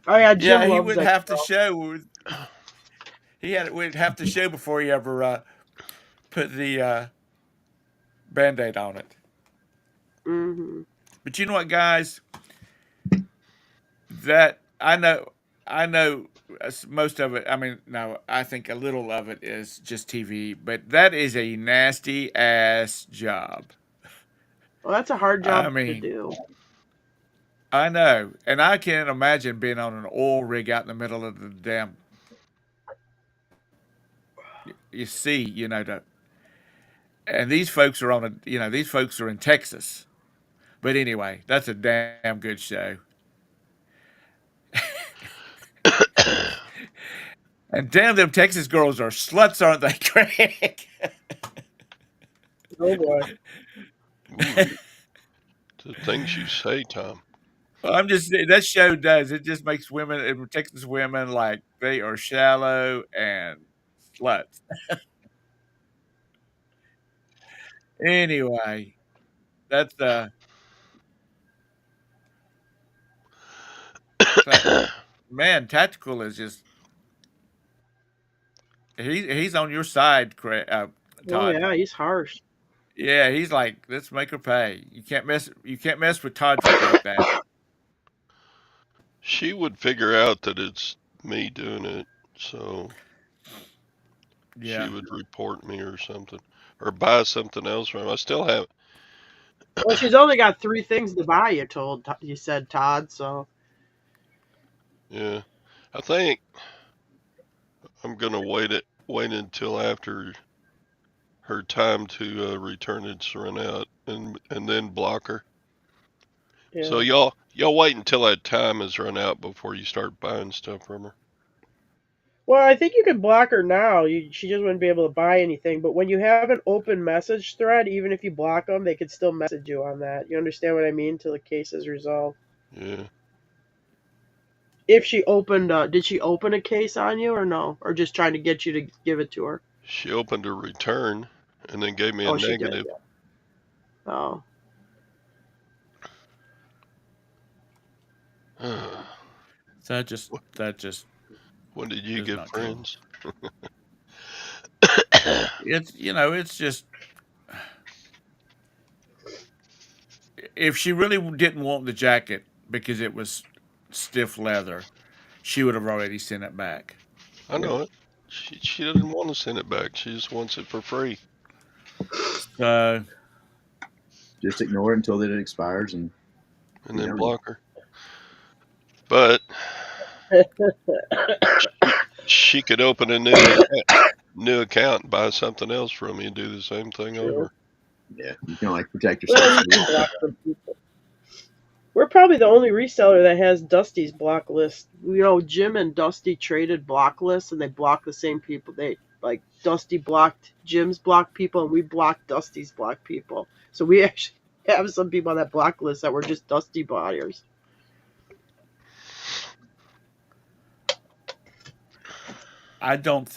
Oh yeah, Jim loves he would have to show. Would have to show before he ever put the Band-Aid on it. Mm-hmm. But you know what, guys? That I know most of it. I mean, no, I think a little of it is just TV, but that is a nasty ass job. Well, that's a hard job to do. I know, and I can't imagine being on an oil rig out in the middle of the damn. You see, and these folks are these folks are in Texas. But anyway, that's a damn good show. And damn, them Texas girls are sluts, aren't they, Craig? Oh boy. The things you say, Tom. Well, that show does. It just makes Texas women like they are shallow and sluts. Anyway, that's that, man. Tactical is just he's on your side, Oh Todd. yeah, he's harsh. Yeah, he's like, let's make her pay. You can't mess with Todd like that. She would figure out that it's me doing it, so she Yeah. would report me or something, or buy something else from him. I still have. Well, she's only got 3 things to buy. You said, Todd. So Yeah, I think I'm gonna wait until after her time to return it's run out, and then block her. yeah. So y'all wait until that time is run out before you start buying stuff from her. Well, I think you could block her now. She just wouldn't be able to buy anything. But when you have an open message thread, even if you block them, they could still message you on that. You understand what I mean? Till the case is resolved. Yeah, If she opened, did she open a case on you or no? Or just trying to get you to give it to her? she opened a return and then gave me a Oh, she did. negative. Yeah. Oh. That just When did you is get not cool. friends? It's just if she really didn't want the jacket because it was stiff leather, she would have already sent it back. I know it. She doesn't want to send it back. She just wants it for free. So Just ignore it until it expires and And be then done. block her. But she could open a new account and buy something else from me and do the same thing over. Yeah, you can like protect Well, yourself. you can block some people. We're probably the only reseller that has Dusty's block list. Jim and Dusty traded block lists, and they block the same people. They like Dusty blocked Jim's block people, and we blocked Dusty's block people. So we actually have some people on that block list that were just Dusty buyers. I don't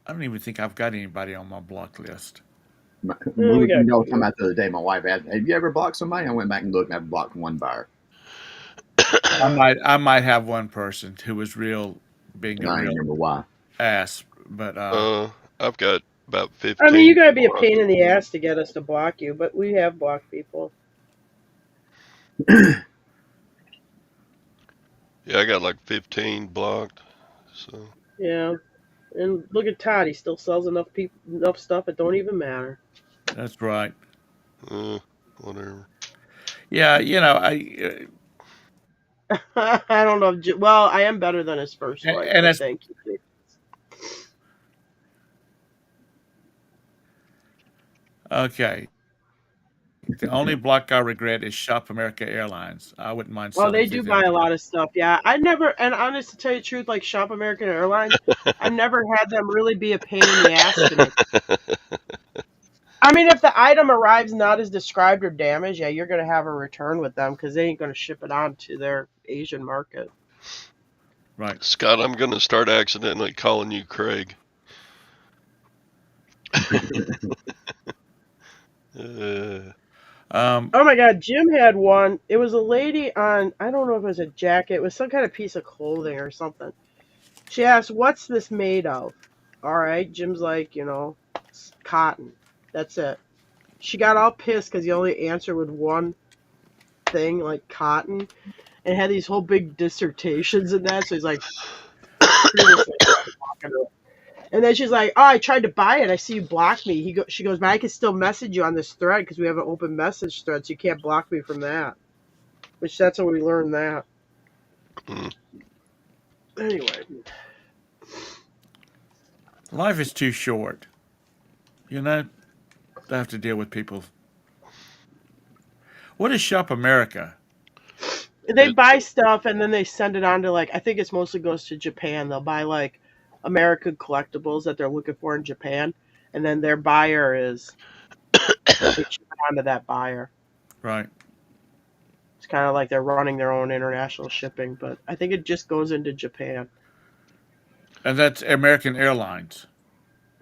even think I've got anybody on my block list. we got Y'all come out the other day. My wife asked, "Have you ever blocked somebody?" I went back and looked, and I've blocked one buyer. I might have one person who was being And a I don't real remember why. ass, but I've got about 15. I mean, you gotta be a pain in the ass to get us to block you, but we have blocked people. Yeah, I got like 15 blocked. So Yeah, and look at Todd; he still sells enough stuff it don't even matter. that's right. whatever. Yeah, I don't know. Well, I am better than his first wife, and but that's thank you. okay. The only block I regret is Shop America Airlines. I wouldn't mind Well, selling they do Fifth buy a Avenue. lot of stuff. Yeah, I never, and honest to tell you the truth, like Shop American Airlines, I've never had them really be a pain in the ass to me. I mean, if the item arrives not as described or damaged, yeah, you're gonna have a return with them because they ain't gonna ship it on to their Asian market. Right. Scott, I'm going to start accidentally calling you Craig. Oh my God, Jim had one. It was a lady on, I don't know if it was a jacket, it was some kind of piece of clothing or something. She asked, "What's this made of?" All right, Jim's like, it's cotton. That's it. She got all pissed because he only answered with one thing, like cotton, and had these whole big dissertations in that. So he's like, screw this thing. And then she's like, "Oh, I tried to buy it. I see you blocked me." She goes, "But I can still message you on this thread because we have an open message thread, so you can't block me from that." Which that's how we learned that. Anyway, Life is too short. To have to deal with people. What is Shop America? they buy stuff and then they send it on to I think it's mostly goes to Japan. They'll buy American collectibles that they're looking for in Japan, and then their buyer is they ship it on to that buyer. Right. It's kind of like they're running their own international shipping, but I think it just goes into Japan. And that's American Airlines.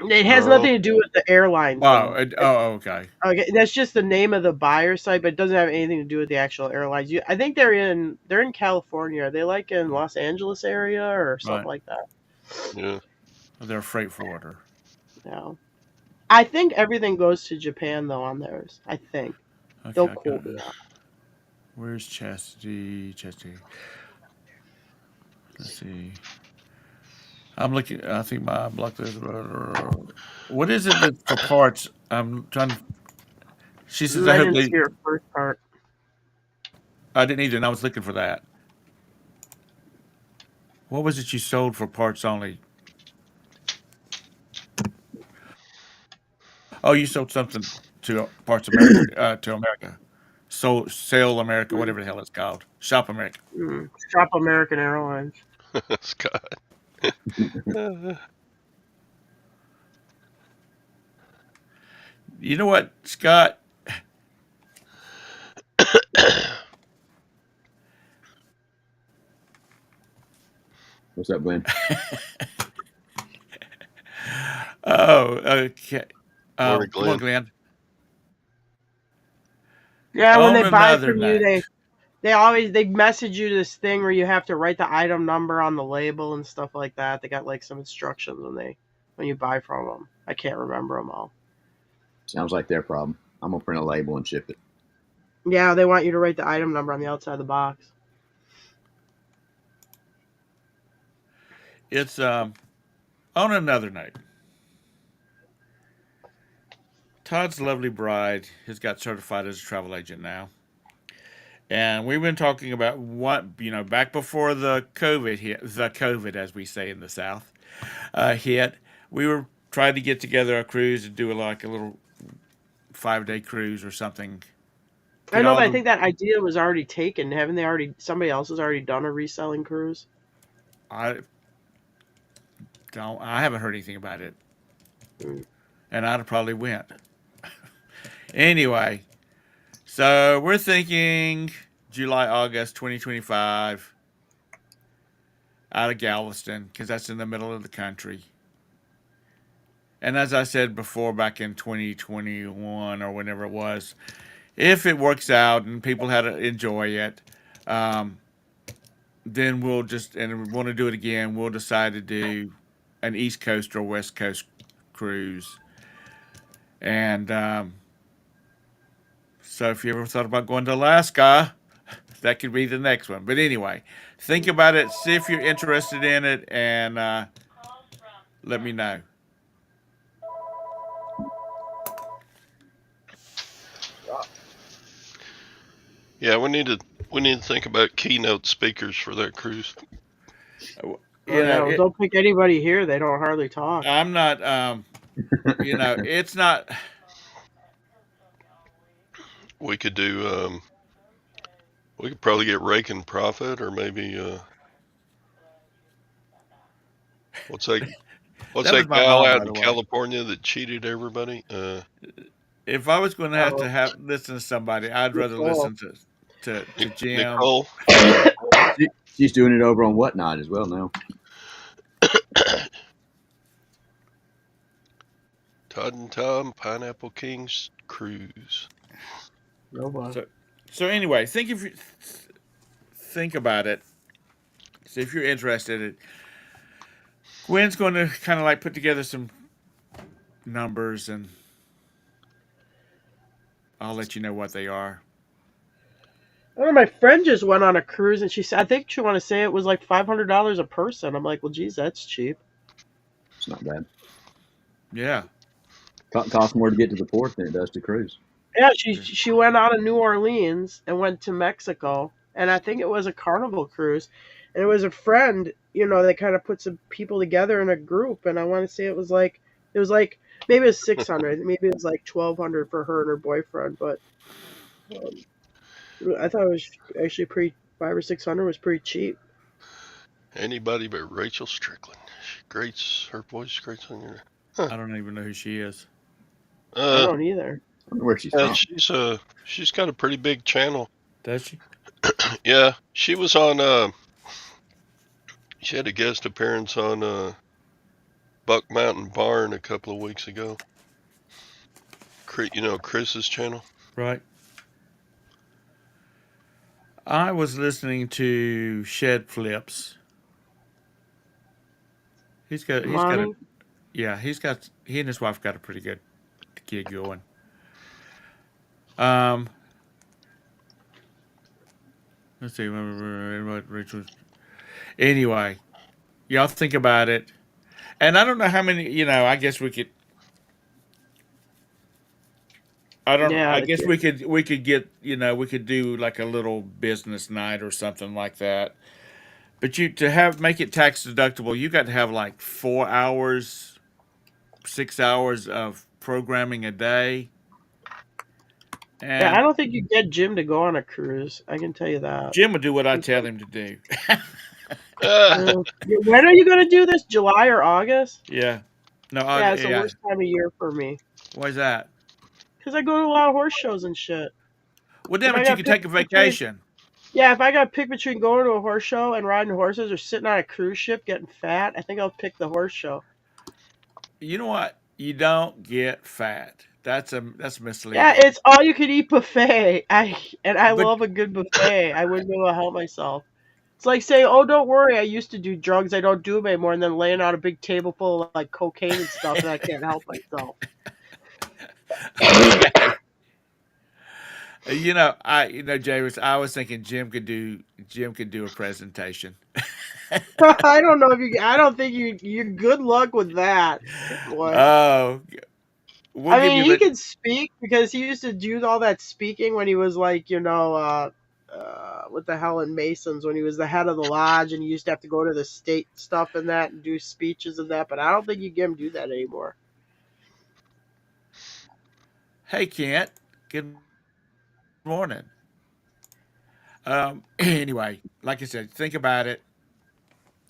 It has Oh, nothing to do with the airlines, Oh, though. okay. Okay, that's just the name of the buyer site, but it doesn't have anything to do with the actual airlines. I think they're in California. Are they like in Los Angeles area or something Right. like that? yeah. They're a freight forwarder. Yeah. I think everything goes to Japan though on theirs. I think. Okay, Don't I quote got me it. on Where's Chastity? Chastity. Let's see. I'm looking. I think my block this. What is it that for parts? I'm trying. She it. says, "I I hope didn't see they." your first part. I didn't either, and I was looking for that. What was it you sold for parts only? Oh, you sold something to Parts America. To America. So Sale America, Mm, whatever the hell it's called. Shop America. Shop American Airlines. Scott. You know what, Scott? What's up, Glenn? Oh, okay. Morning, Come on, Glenn. Glenn. Yeah, when On they buy another from you, note, they message you this thing where you have to write the item number on the label and stuff like that. They got like some instructions when you buy from them. I can't remember them all. Sounds like their problem. I'm gonna print a label and ship it. Yeah, they want you to write the item number on the outside of the box. it's on another note. Todd's lovely bride has got certified as a travel agent now. And we've been talking about back before the COVID hit, the COVID, as we say in the South, hit. We were trying to get together a cruise and do like a little 5-day cruise or something. I Get know, all but I the think that idea was already taken. Haven't they already? Somebody else has already done a reselling cruise. I I haven't heard anything about it, Mm. and I'd have probably went anyway. So we're thinking July, August 2025 out of Galveston because that's in the middle of the country. And as I said before, back in 2021 or whenever it was, if it works out and people had to enjoy it, um, then we'll just, and we want to do it again, we'll decide to do an East Coast or West Coast cruise. And so if you ever thought about going to Alaska, that could be the next one. But anyway, think about it, see if you're interested in it, and let me know. Yeah, we need to think about keynote speakers for that cruise. Oh You yeah, know, well, don't pick anybody here. They don't hardly talk. I'm not, it's not. We could do we could probably get Rake and Profit, or maybe what's that That was my gal mom, out by in the way. California that cheated everybody? If I was going to Oh, have listen to somebody, I'd rather Nicole. listen to Jim. Nicole. She's doing it over on Whatnot as well now. Todd and Tom Pineapple Kings cruise. No, So, so anyway, think about it. See if you're interested. Gwen's going to kind of like put together some numbers, and I'll let you know what they are. I don't know, my friend just went on a cruise and she said, I think she want to say it was like $500 a person. I'm like, well, geez, that's cheap. It's not bad. Yeah. Costs more to get to the port than it does to cruise. Yeah, she went out of New Orleans and went to Mexico, and I think it was a Carnival cruise, and it was a friend. They kind of put some people together in a group, and I want to say it was like maybe it was 600, maybe it was like 1,200 for her and her boyfriend, but um, I thought it was actually pretty 500 or 600 was pretty cheap. Anybody but Rachel Strickland. She grates, her voice grates on your. I don't even know who she is. I don't either. I wonder where she's Yeah, from. she's got a pretty big channel. Does she? Yeah, she was on. She had a guest appearance on Buck Mountain Barn a couple of weeks ago. You know, Chris's channel. Right. I was listening to Shed Flips. He's got a Monty? yeah, he and his wife got a pretty good gig going. Um, let's see what Rachel. Anyway, y'all think about it, and I don't know how many. I guess we could. I don't. Yeah, I guess we could get. We could do like a little business night or something like that. But make it tax deductible, you got to have like 4 hours, 6 hours of programming a day. yeah. I And don't think you get Jim to go on a cruise. I can tell you that. Jim will do what I tell him to do. When are you going to do this? July or August? Yeah. No, Yeah, it's the yeah. worst time of year for me Why's that? because I go to a lot of horse shows and shit. Well, If damn I it, you got can picked take a between, vacation. yeah, if I got picked between going to a horse show and riding horses or sitting on a cruise ship getting fat, I think I'll pick the horse show. You know what? You don't get fat. That's Yeah, misleading. it's all you can eat buffet. I But love a good buffet. I wouldn't be able to help myself. It's like saying, "Oh, don't worry, I used to do drugs. I don't do them anymore," and then laying out a big table full of like cocaine and stuff, and I can't help myself. okay. James, I was thinking Jim could do a presentation. I don't know if you. I don't think you. You good luck with that, boy. Oh, we'll I give mean, you he the can speak because he used to do all that speaking when he was like, what the hell in Masons when he was the head of the lodge, and he used to have to go to the state stuff and that and do speeches and that. But I don't think you get him do that anymore. Hey Kent. Good morning. Anyway, like I said, think about it.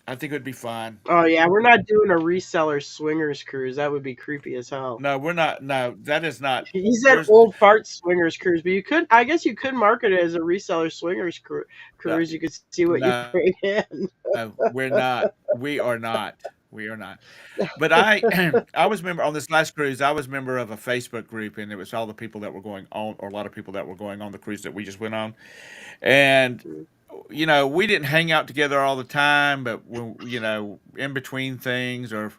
I think it would be fun. Oh yeah, we're not doing a reseller swingers cruise. That would be creepy as hell. No, we're not. No, that is not. He said There's old fart swingers cruise, but you could. I guess you could market it as a reseller swingers no, cruise. You could see what you no, bring in. we're not. We are not. We are not. But I, I was member on this last cruise. I was member of a Facebook group, and it was all the people that were going on, or a lot of people that were going on the cruise that we just went on. And we didn't hang out together all the time, but when in between things, or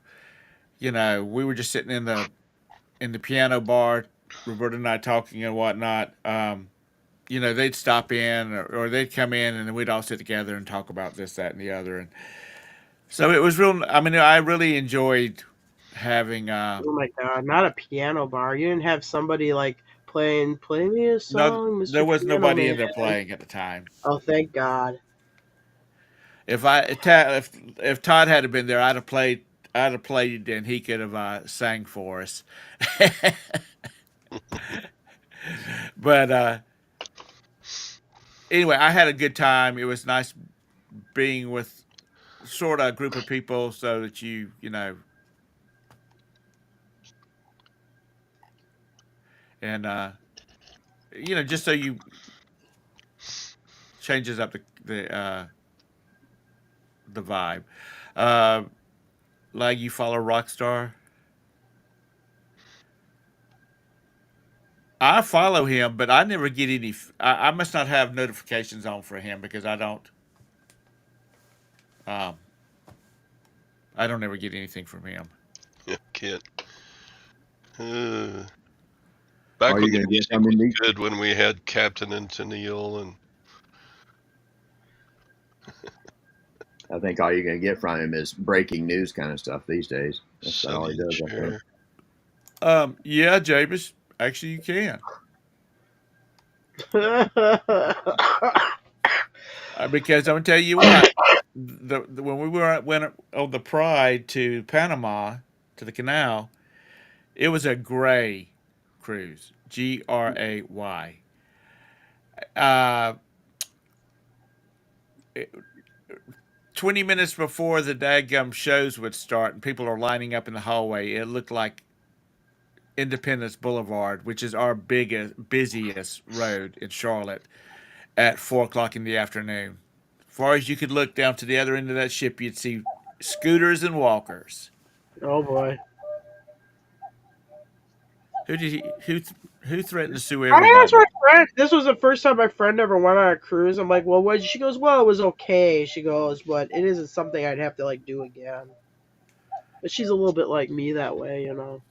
we were just sitting in the piano bar, Roberta and I talking and whatnot. They'd stop in, or they'd come in, and then we'd all sit together and talk about this, that, and the other. And so it was real. I mean, I really enjoyed having. Oh my god, not a piano bar. You didn't have somebody like play me a No, song, there Mr. was Piano nobody Man. in there playing at the time. Oh, thank God. If Todd had been there, I'd have played. I'd have played, and he could have sang for us. But anyway, I had a good time. It was nice being with sort of a group of people, so that and just so you changes up the vibe. Uh, like you follow Rockstar. I follow him, but I never get any. I must not have notifications on for him because I don't. Um, I don't ever get anything from him. Yeah, Kent. Back Are when you the going to get music some of was these? good, when we had Captain and Tennille, and I think all you're going to get from him is breaking news kind of stuff these days. That's all Sonny he and does, I think. Cher. Yeah, James. Actually, you can. Because I'm gonna tell you what, when we went on the Pride to Panama to the canal, it was a gray cruise, Gray. Uh, 20 minutes before the daggum shows would start and people are lining up in the hallway, it looked like Independence Boulevard, which is our busiest road in Charlotte, at 4 o'clock in the afternoon. As far as you could look down to the other end of that ship, you'd see scooters and walkers. Oh boy. Who did he? Who threatened to sue I asked my everybody? friend. This was the first time my friend ever went on a cruise. I'm like, well, what? She goes, well, it was okay. She goes, but it isn't something I'd have to like do again. But she's a little bit like me that way, you know.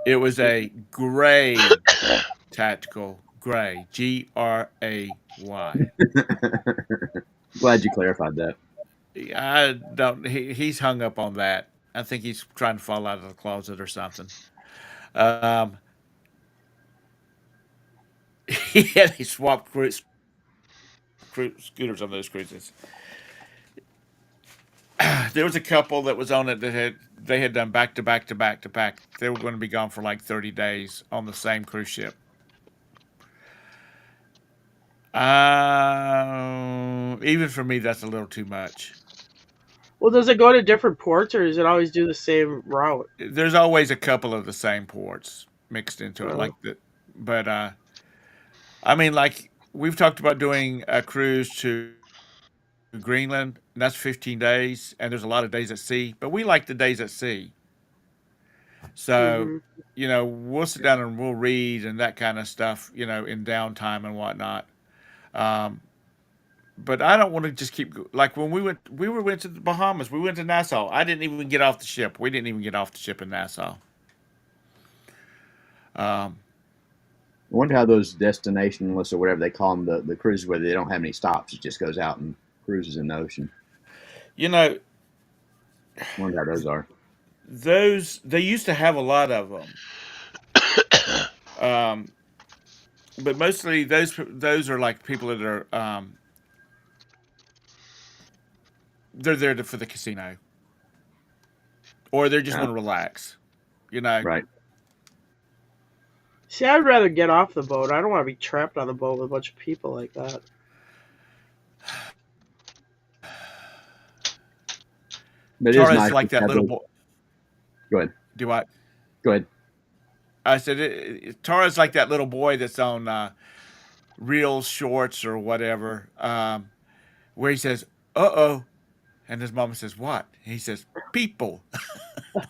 It was a gray tactical gray, Gray. Glad you clarified that. I don't. He's hung up on that. I think he's trying to fall out of the closet or something. Um, yeah, they swapped scooters on those cruises. There was a couple that was on it that they had done back to back to back to back. They were going to be gone for like 30 days on the same cruise ship. Even for me, that's a little too much. Well, does it go to different ports or does it always do the same route? There's always a couple of the same ports mixed into it, Uh, like that. But I mean, like we've talked about doing a cruise to Greenland, and that's 15 days, and there's a lot of days at sea. But we like the days at sea, so hmm we'll sit down and we'll read and that kind of stuff, in downtime and whatnot. Um, but I don't want to just keep like when we went to the Bahamas. We went to Nassau. I didn't even get off the ship. We didn't even get off the ship in Nassau. Um, I wonder how those destination lists or whatever they call them, the cruises where they don't have any stops. It just goes out and cruises in the ocean. you know, I wonder how those are. those they used to have a lot of them, um, but mostly those are like people that are they're there for the casino or they just Yeah, want to relax. You know, right. See, I'd rather get off the boat. I don't want to be trapped on the boat with a bunch of people like that. But it is Tara's nice like to that have little those. boy. Go ahead. Do I? Go ahead. I said Tara's like that little boy that's on Real Shorts or whatever, where he says, "Uh oh," and his mama says, "What?" And he says, "People."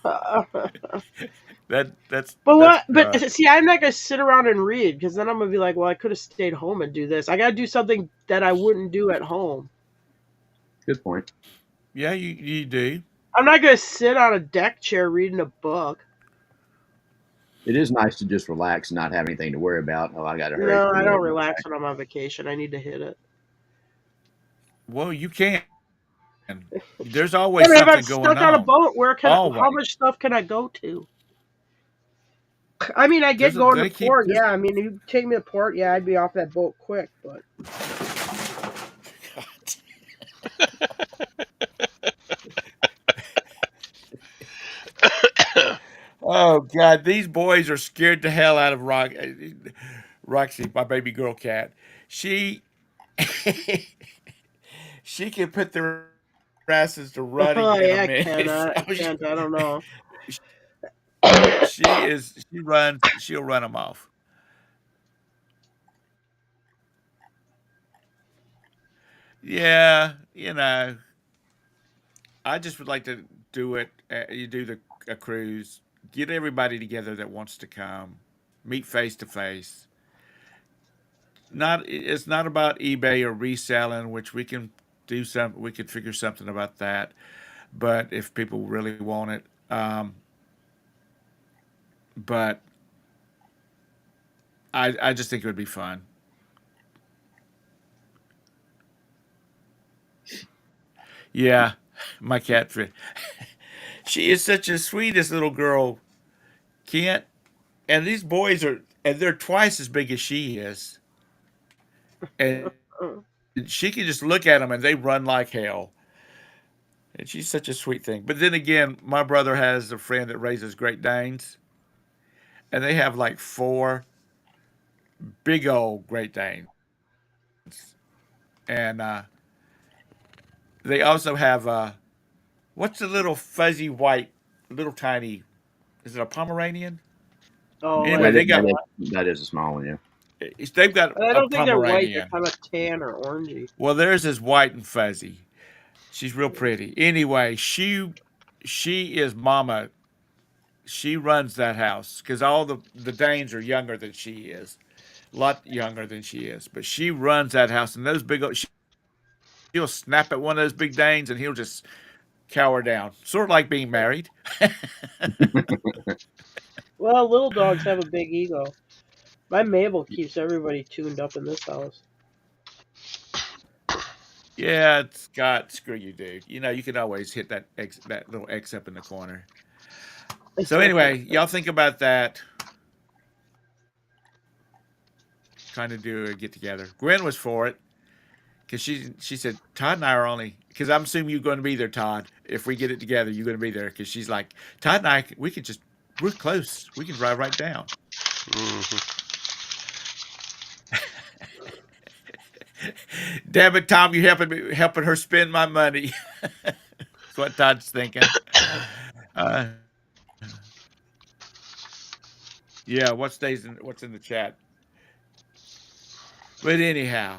but That's what? But see, I'm not gonna sit around and read because then I'm gonna be like, well, I could have stayed home and do this. I gotta do something that I wouldn't do at home. Good point. Yeah, you do. I'm not gonna sit on a deck chair reading a book. It is nice to just relax and not have anything to worry about. Oh, I got to hurry No, through I this. don't relax when I'm on vacation. I need to hit it. Well, you can. There's Yeah, always but if I'm something going stuck on a on. boat, how Always. much stuff can I go to? I mean, I get There's a, going to they keep port. this. Yeah, I mean, if you take me to port, yeah, I'd be off that boat quick. But Oh God, these boys are scared the hell out of Roxy, my baby girl cat. She she can put their asses to running oh in a yeah, minute. I can't. I don't know. She runs. She'll run them off. Yeah, I just would like to do it. You do a cruise, get everybody together that wants to come, meet face to face. It's not about eBay or reselling, which we can do some. We could figure something about that. But if people really want it, but I just think it would be fun. Yeah, my cat. She is such a sweetest little girl, Kent. And these boys and they're twice as big as she is, and she can just look at them and they run like hell. And she's such a sweet thing. But then again, my brother has a friend that raises Great Danes, and they have like four big old Great Danes, and they also have what's the little fuzzy white, little tiny? Is it a Pomeranian? Oh, Anyway, like they got That is a small one, yeah. they've got I a don't think they're white. They're Pomeranian. kind of tan or orangey. Well, theirs is white and fuzzy. She's real pretty. Anyway, she is mama. She runs that house because all the Danes are younger than she is, a lot younger than she is. But she runs that house, and those big she'll snap at one of those big Danes, and he'll just cower down, sort of like being married. Well, little dogs have a big ego. My Mabel keeps everybody tuned up in this house. Yeah, Scott, screw you, dude. You know you can always hit that little X up in the corner. So anyway, y'all think about that. Trying to do a get together. Gwen was for it because she said Todd and I are only because I'm assuming you're going to be there, Todd. If we get it together, you're going to be there because she's like Todd and I. We're close. We can drive right down. Mm-hmm. Damn it, Tom! You helping her spend my money. That's what Todd's thinking. Uh, yeah, what's in the chat? But anyhow,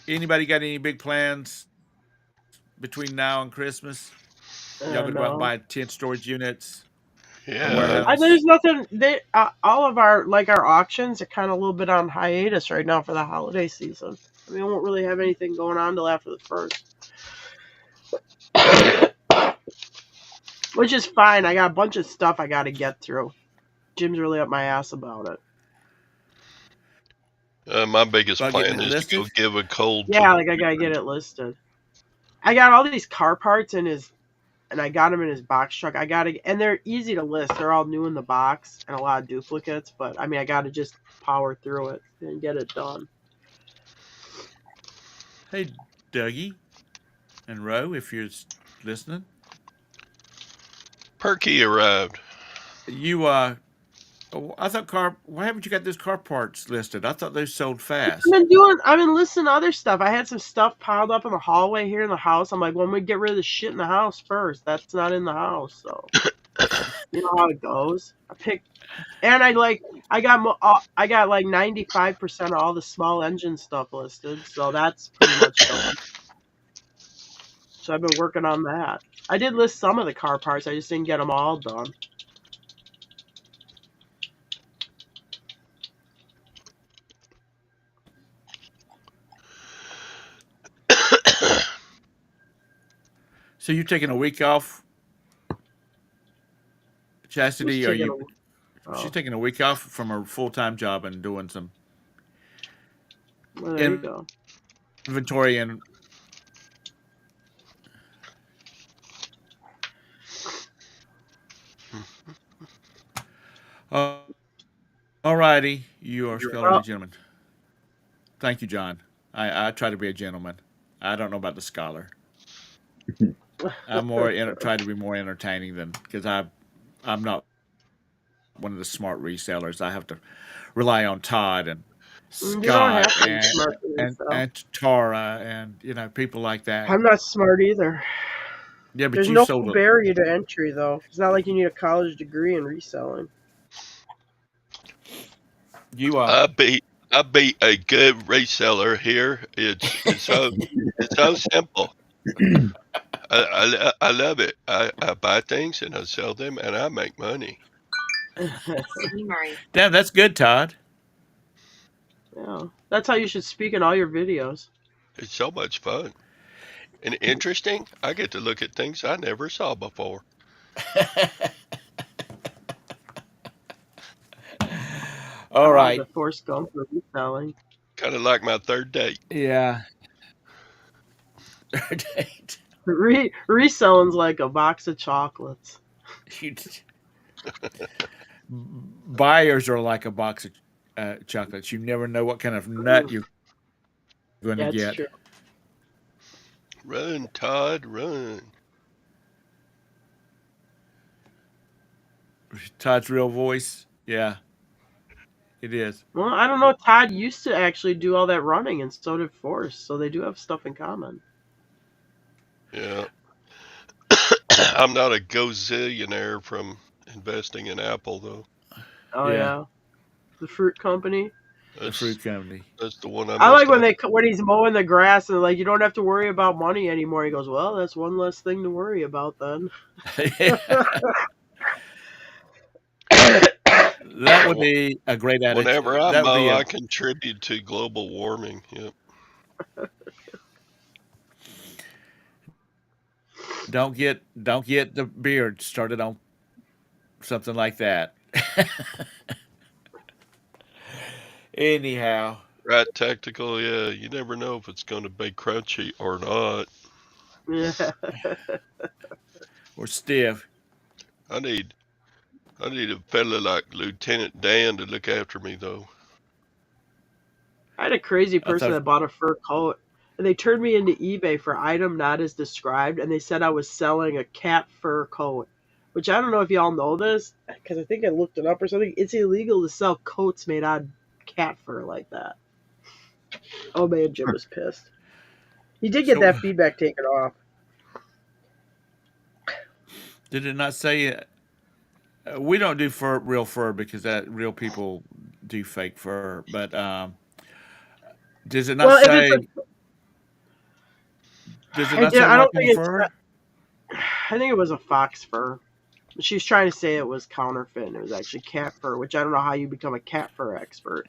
anybody got any big plans between now and Christmas? Y'all gonna go out and No. buy tent storage units? Yeah. Warehouse? There's nothing. All of our auctions are kind of a little bit on hiatus right now for the holiday season. I mean, we won't really have anything going on till after the 1st. Which is fine. I got a bunch of stuff I got to get through. Jim's really up my ass about it. My biggest About plan getting it is to go listed? give a cold. Yeah, like I gotta get it listed. I got all these car parts and I got them in his box truck. And they're easy to list. They're all new in the box and a lot of duplicates. But I mean, I gotta just power through it and get it done. Hey, Dougie and Roe, if you're listening, Perky arrived. you I thought why haven't you got those car parts listed? I thought those sold fast. I've been listening to other stuff. I had some stuff piled up in the hallway here in the house. I'm like, well, I'm gonna get rid of the shit in the house first. That's not in the house, so you know how it goes. And I got like 95% of all the small engine stuff listed, so that's pretty much done. So I've been working on that. I did list some of the car parts. I just didn't get them all done. So you taking a week off, Chastity? Who's taking She's taking a week off from her full-time job and doing some Well, there you go. inventory and all righty. You are scholarly gentleman. Thank you, John. I try to be a gentleman. I don't know about the scholar. I'm try to be more entertaining than because I'm not one of the smart resellers. I have to rely on Todd and Scott and Tara and people like that. I'm not smart either. Yeah, but there's you no sold barrier to entry though. It's not like you need a college degree in reselling. I beat a good reseller here. It's so simple. I love it. I buy things and I sell them and I make money. Damn, that's good, Todd. Yeah, that's how you should speak in all your videos. It's so much fun and interesting. I get to look at things I never saw before. All right. The Forrest Gump for reselling. Kind of like my third date. Yeah. Third date. Reselling's like a box of chocolates. Buyers are like a box of chocolates. You never know what kind of nut you're going to get. True. Run, Todd, run. Todd's real voice. Yeah, it is. Well, I don't know. Todd used to actually do all that running, and so did Forrest. So they do have stuff in common. Yeah. I'm not a gazillionaire from investing in Apple, though. Oh, yeah. The fruit company. The fruit company. That's the one I I like missed when he's mowing the grass and like you don't have to worry about money anymore. He goes, well, that's one less thing to worry about then. That would be a great Whenever attitude. I That would be mow, a I contribute to global warming. Yep. don't get the beard started on something like that. Anyhow, Right, tactical. Yeah, you never know if it's going to be crunchy or not. Yeah. or stiff. I need a fella like Lieutenant Dan to look after me though. I had a crazy I person thought that bought a fur coat, and they turned me into eBay for item not as described, and they said I was selling a cat fur coat, which I don't know if y'all know this, because I think I looked it up or something. It's illegal to sell coats made out of cat fur like that. Oh man, Jim was pissed. He did get so. that feedback taken off. Did it not say? We don't do real fur because that real people do fake fur. But does it not Well, if it's a, say? Does it not say I walk don't on think it's. fur? I think it was a fox fur. She's trying to say it was counterfeit, and it was actually cat fur, which I don't know how you become a cat fur expert.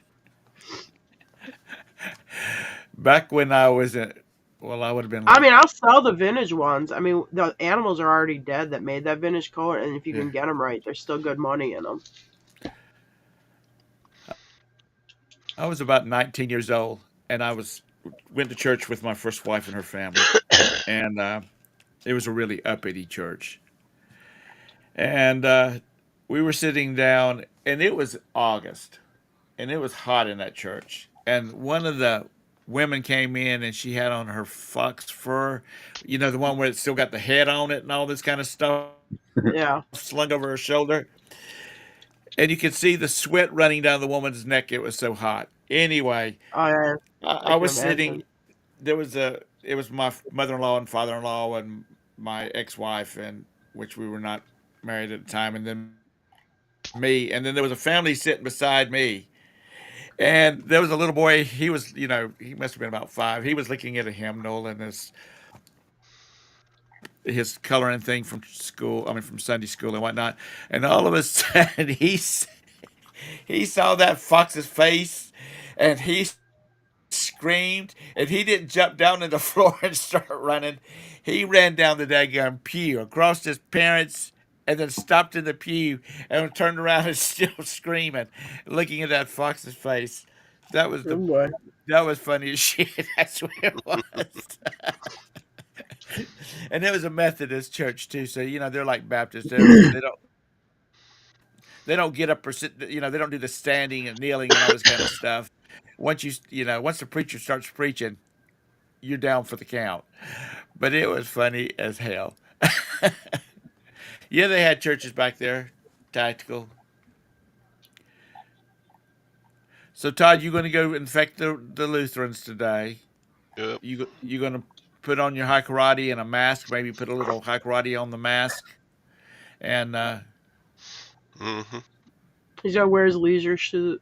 Back when I was in, well, I would have been I like, mean, I'll sell the vintage ones. I mean, the animals are already dead that made that vintage coat, and if you yeah. can get them right, there's still good money in them. I was about 19 years old, and I went to church with my first wife and her family, and it was a really uppity church, and we were sitting down, and it was August, and it was hot in that church, and one of the women came in and she had on her fox fur, the one where it's still got the head on it and all this kind of stuff Yeah. slung over her shoulder, and you could see the sweat running down the woman's neck. It was so hot. Anyway, Oh, yeah. I I can was sitting. imagine. It was my mother-in-law and father-in-law and my ex-wife, and which we were not married at the time, and then me, and then there was a family sitting beside me, and there was a little boy. He was, he must have been about 5. He was looking at a hymnal and his coloring thing from school. I mean, from Sunday school and whatnot. And all of a sudden, he saw that fox's face, and he screamed, and he didn't jump down on the floor and start running. He ran down the daggum pew, across his parents, and then stopped in the pew and turned around and still screaming, looking at that fox's face. That was Oh, the boy. that was funny as shit. That's what it was. And it was a Methodist church too, so they're like Baptists. They don't get up or sit. They don't do the standing and kneeling and all this kind of stuff. Once the preacher starts preaching, you're down for the count. But it was funny as hell. Yeah, they had churches back there, tactical. So Todd, you going to go infect the Lutherans today? Yep. You going to put on your high karate and a mask? Maybe put a little high karate on the mask, and Mhm. He's gonna wear his leisure suit,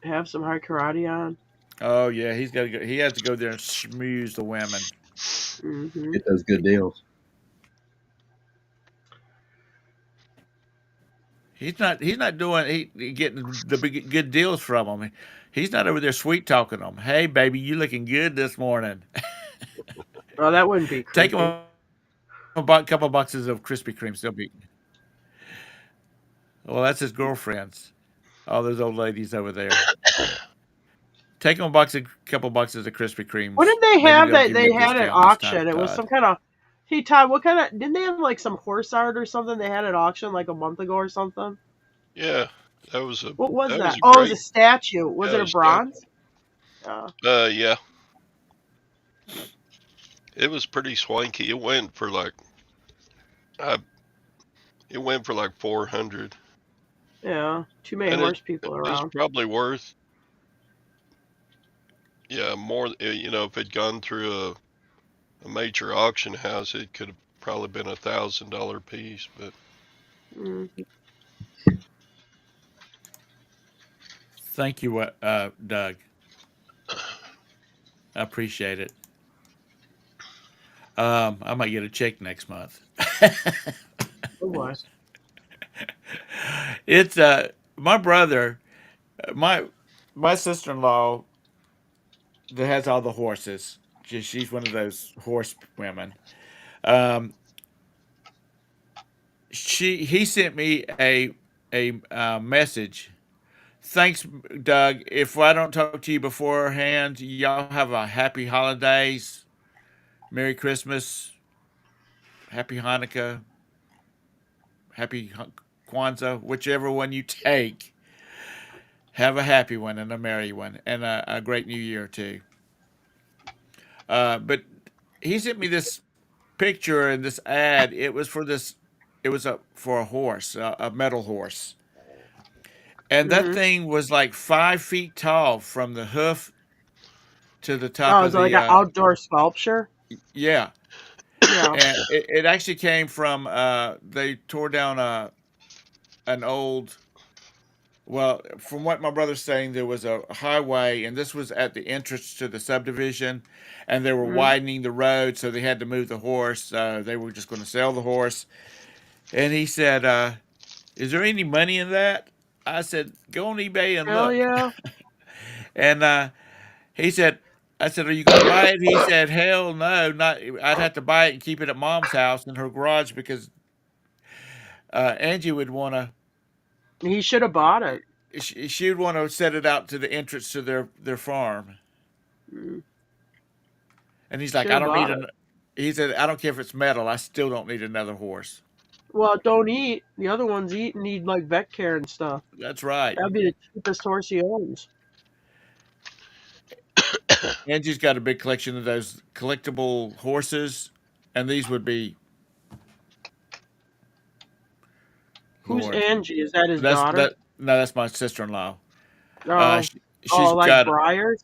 have some high karate on. oh yeah, he's got to go. He has to go there and schmooze the women. Hmm. Get those good deals. He's not doing he getting the big good deals from them. He's not over there sweet talking them. Hey baby, you looking good this morning. Oh, that wouldn't be Take him creepy. a couple boxes of Krispy Kremes. They'll be well. That's his girlfriends. All those old ladies over there. Take him couple boxes of Krispy What Kremes. did they Maybe have they'll that give you a they had at discount this time, auction? It was Todd. some kind of. Hey Todd, what kind of? Didn't they have like some horse art or something they had at auction like a month ago or something? Yeah, that was a What was that that? was a Oh, it was a great statue. Was it a statue. bronze? Yeah, it was pretty swanky. Uh, it went for like 400, Yeah. Too many and horse people it's around. probably worth more. If it'd gone through a major auction house, it could have probably been $1,000 piece. But Mm. Thank you, Doug. I appreciate it. I might get a check next month. Oh boy. It's my brother, my my sister in law that has all the horses. She's one of those horse women. Um, he sent me a message. Thanks, Doug. If I don't talk to you beforehand, y'all have a happy holidays, Merry Christmas, Happy Hanukkah, Happy Kwanzaa, whichever one you take. Have a happy one and a merry one, and a great new year too. But he sent me this picture and this ad. It was for this. It was for a horse, a metal horse, and that Hmm. thing was like 5 feet tall from the hoof to the top Oh, of is it like the. an outdoor sculpture? Yeah, Yeah. and it actually came from. They tore down an old. Well, from what my brother's saying, there was a highway, and this was at the entrance to the subdivision, and they were Hmm. widening the road, so they had to move the horse. They were just going to sell the horse, and he said, "Is there any money in that?" I said, "Go on eBay and Hell look." yeah. And he said, "I said, are you going to buy it?" He said, "Hell no, not. I'd have to buy it and keep it at Mom's house in her garage because Angie would want to." He should have bought it. She would want to set it out to the entrance to their farm. Mm. And he's like, Should I have don't need bought it. an. He said, I don't care if it's metal. I still don't need another horse. Well, don't eat. The other ones eat and need like vet care and stuff. That's right. That'd be the cheapest horse he owns. Angie's got a big collection of those collectible horses, and these would be Who's Lord. Angie? Is that his That's daughter? that. No, that's my sister-in-law. Oh, She's oh, like got Briars?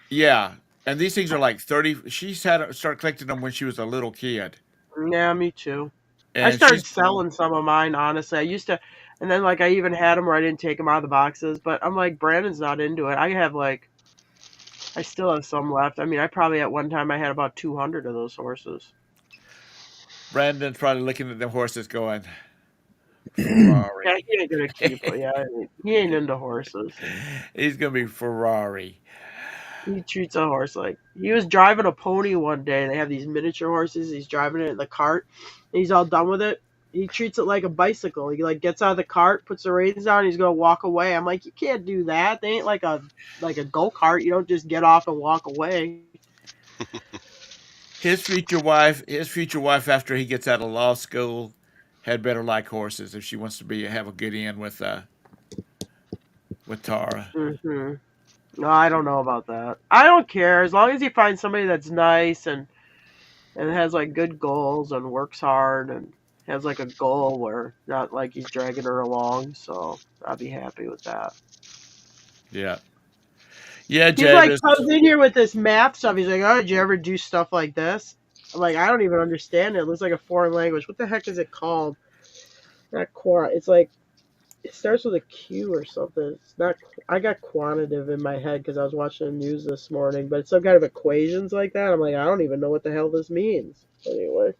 yeah, and these things are like 30. She's had started collecting them when she was a little kid, Yeah, me too. I and started she's selling some of mine, honestly. I used to, and then like I even had them where I didn't take them out of the boxes. But I'm like, Brandon's not into it. I have like, I still have some left. I mean, I probably at one time I had about 200 of those horses. Brandon's probably looking at them horses going Ferrari. Yeah, he ain't gonna keep it. Yeah, he ain't into horses. He's gonna be Ferrari. He treats a horse like he was driving a pony one day. They have these miniature horses. He's driving it in the cart. And he's all done with it. He treats it like a bicycle. He like gets out of the cart, puts the reins down, he's gonna walk away. I'm like, you can't do that. They ain't like a go kart. You don't just get off and walk away. His future wife, after he gets out of law school, had better like horses if she wants to be have a good end with Tara. Hmm. No, I don't know about that. I don't care as long as he finds somebody that's nice and has like good goals and works hard and has like a goal where not like he's dragging her along. So I'll be happy with that. Yeah, yeah, He's like Jabez. comes in here with this math stuff. He's like, "Oh, did you ever do stuff like this?" I'm like, "I don't even understand it. It looks like a foreign language. What the heck is it called?" Not quant. It's like it starts with a Q or something. It's not. I got quantitative in my head because I was watching the news this morning, but it's some kind of equations like that. I'm like, I don't even know what the hell this means. Anyway,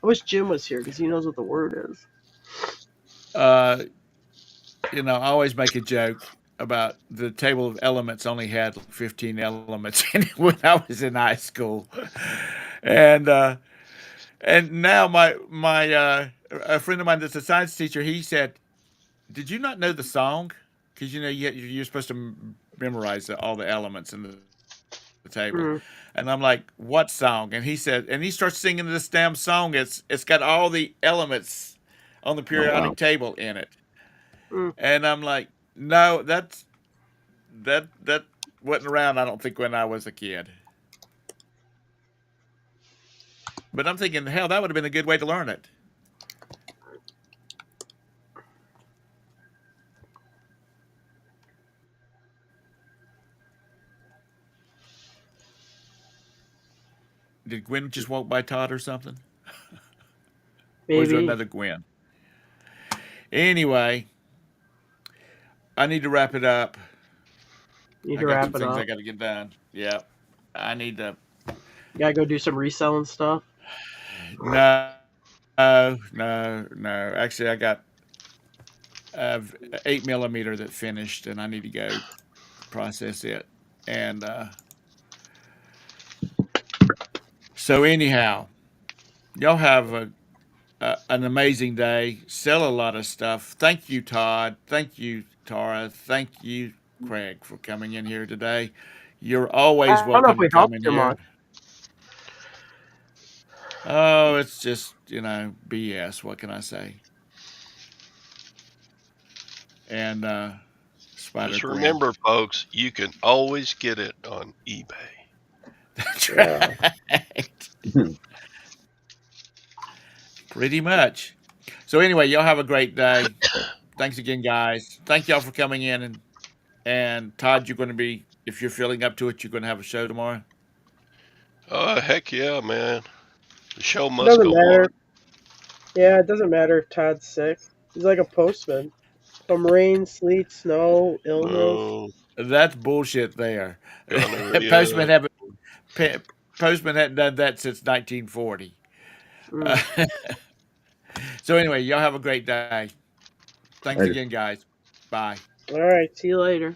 I wish Jim was here because he knows what the word is. Uh, I always make a joke about the table of elements only had like 15 elements in it when I was in high school, and now my a friend of mine that's a science teacher, he said, "Did you not know the song? Because you're supposed to memorize all the elements in the table." Mm, And I'm like, "What song?" And he said, and he starts singing this damn song. It's got all the elements on the Oh periodic wow. table in it. mm. And I'm like, "No, that wasn't around. I don't think when I was a kid." But I'm thinking, hell, that would have been a good way to learn it. Did Gwen just walk by Todd or something? Or is there Maybe. another Gwen? Anyway, I need to wrap it up. Need I to got wrap some it things up. I got to get done. Yeah, I need to. You gotta go do some reselling stuff. No, no. Actually, I got a 8 millimeter that finished, and I need to go process it. And so, anyhow, y'all have an amazing day. Sell a lot of stuff. Thank you, Todd. Thank you, Tara. Thank you, Craig, for coming in here today. You're always I don't know if welcome to we come helped in too here. much. Oh, it's just, BS. What can I say? And Spider Just Gwen. remember, folks, you can always get it on eBay. That's Yeah. right. Pretty much. So anyway, y'all have a great day. Thanks again, guys. Thank y'all for coming in, and Todd, you're going to be, if you're feeling up to it, you're going to have a show tomorrow. Oh, heck yeah, man. The show It must doesn't go on. matter. Yeah, it doesn't matter if Todd's sick. He's like a postman. From rain, sleet, snow, illness. No, That's bullshit. There, gonorrhea. Postman haven't Postman hadn't done that since 1940. Mm. So anyway, y'all have a great day. Thanks Later. again, guys. Bye. All right, see you later.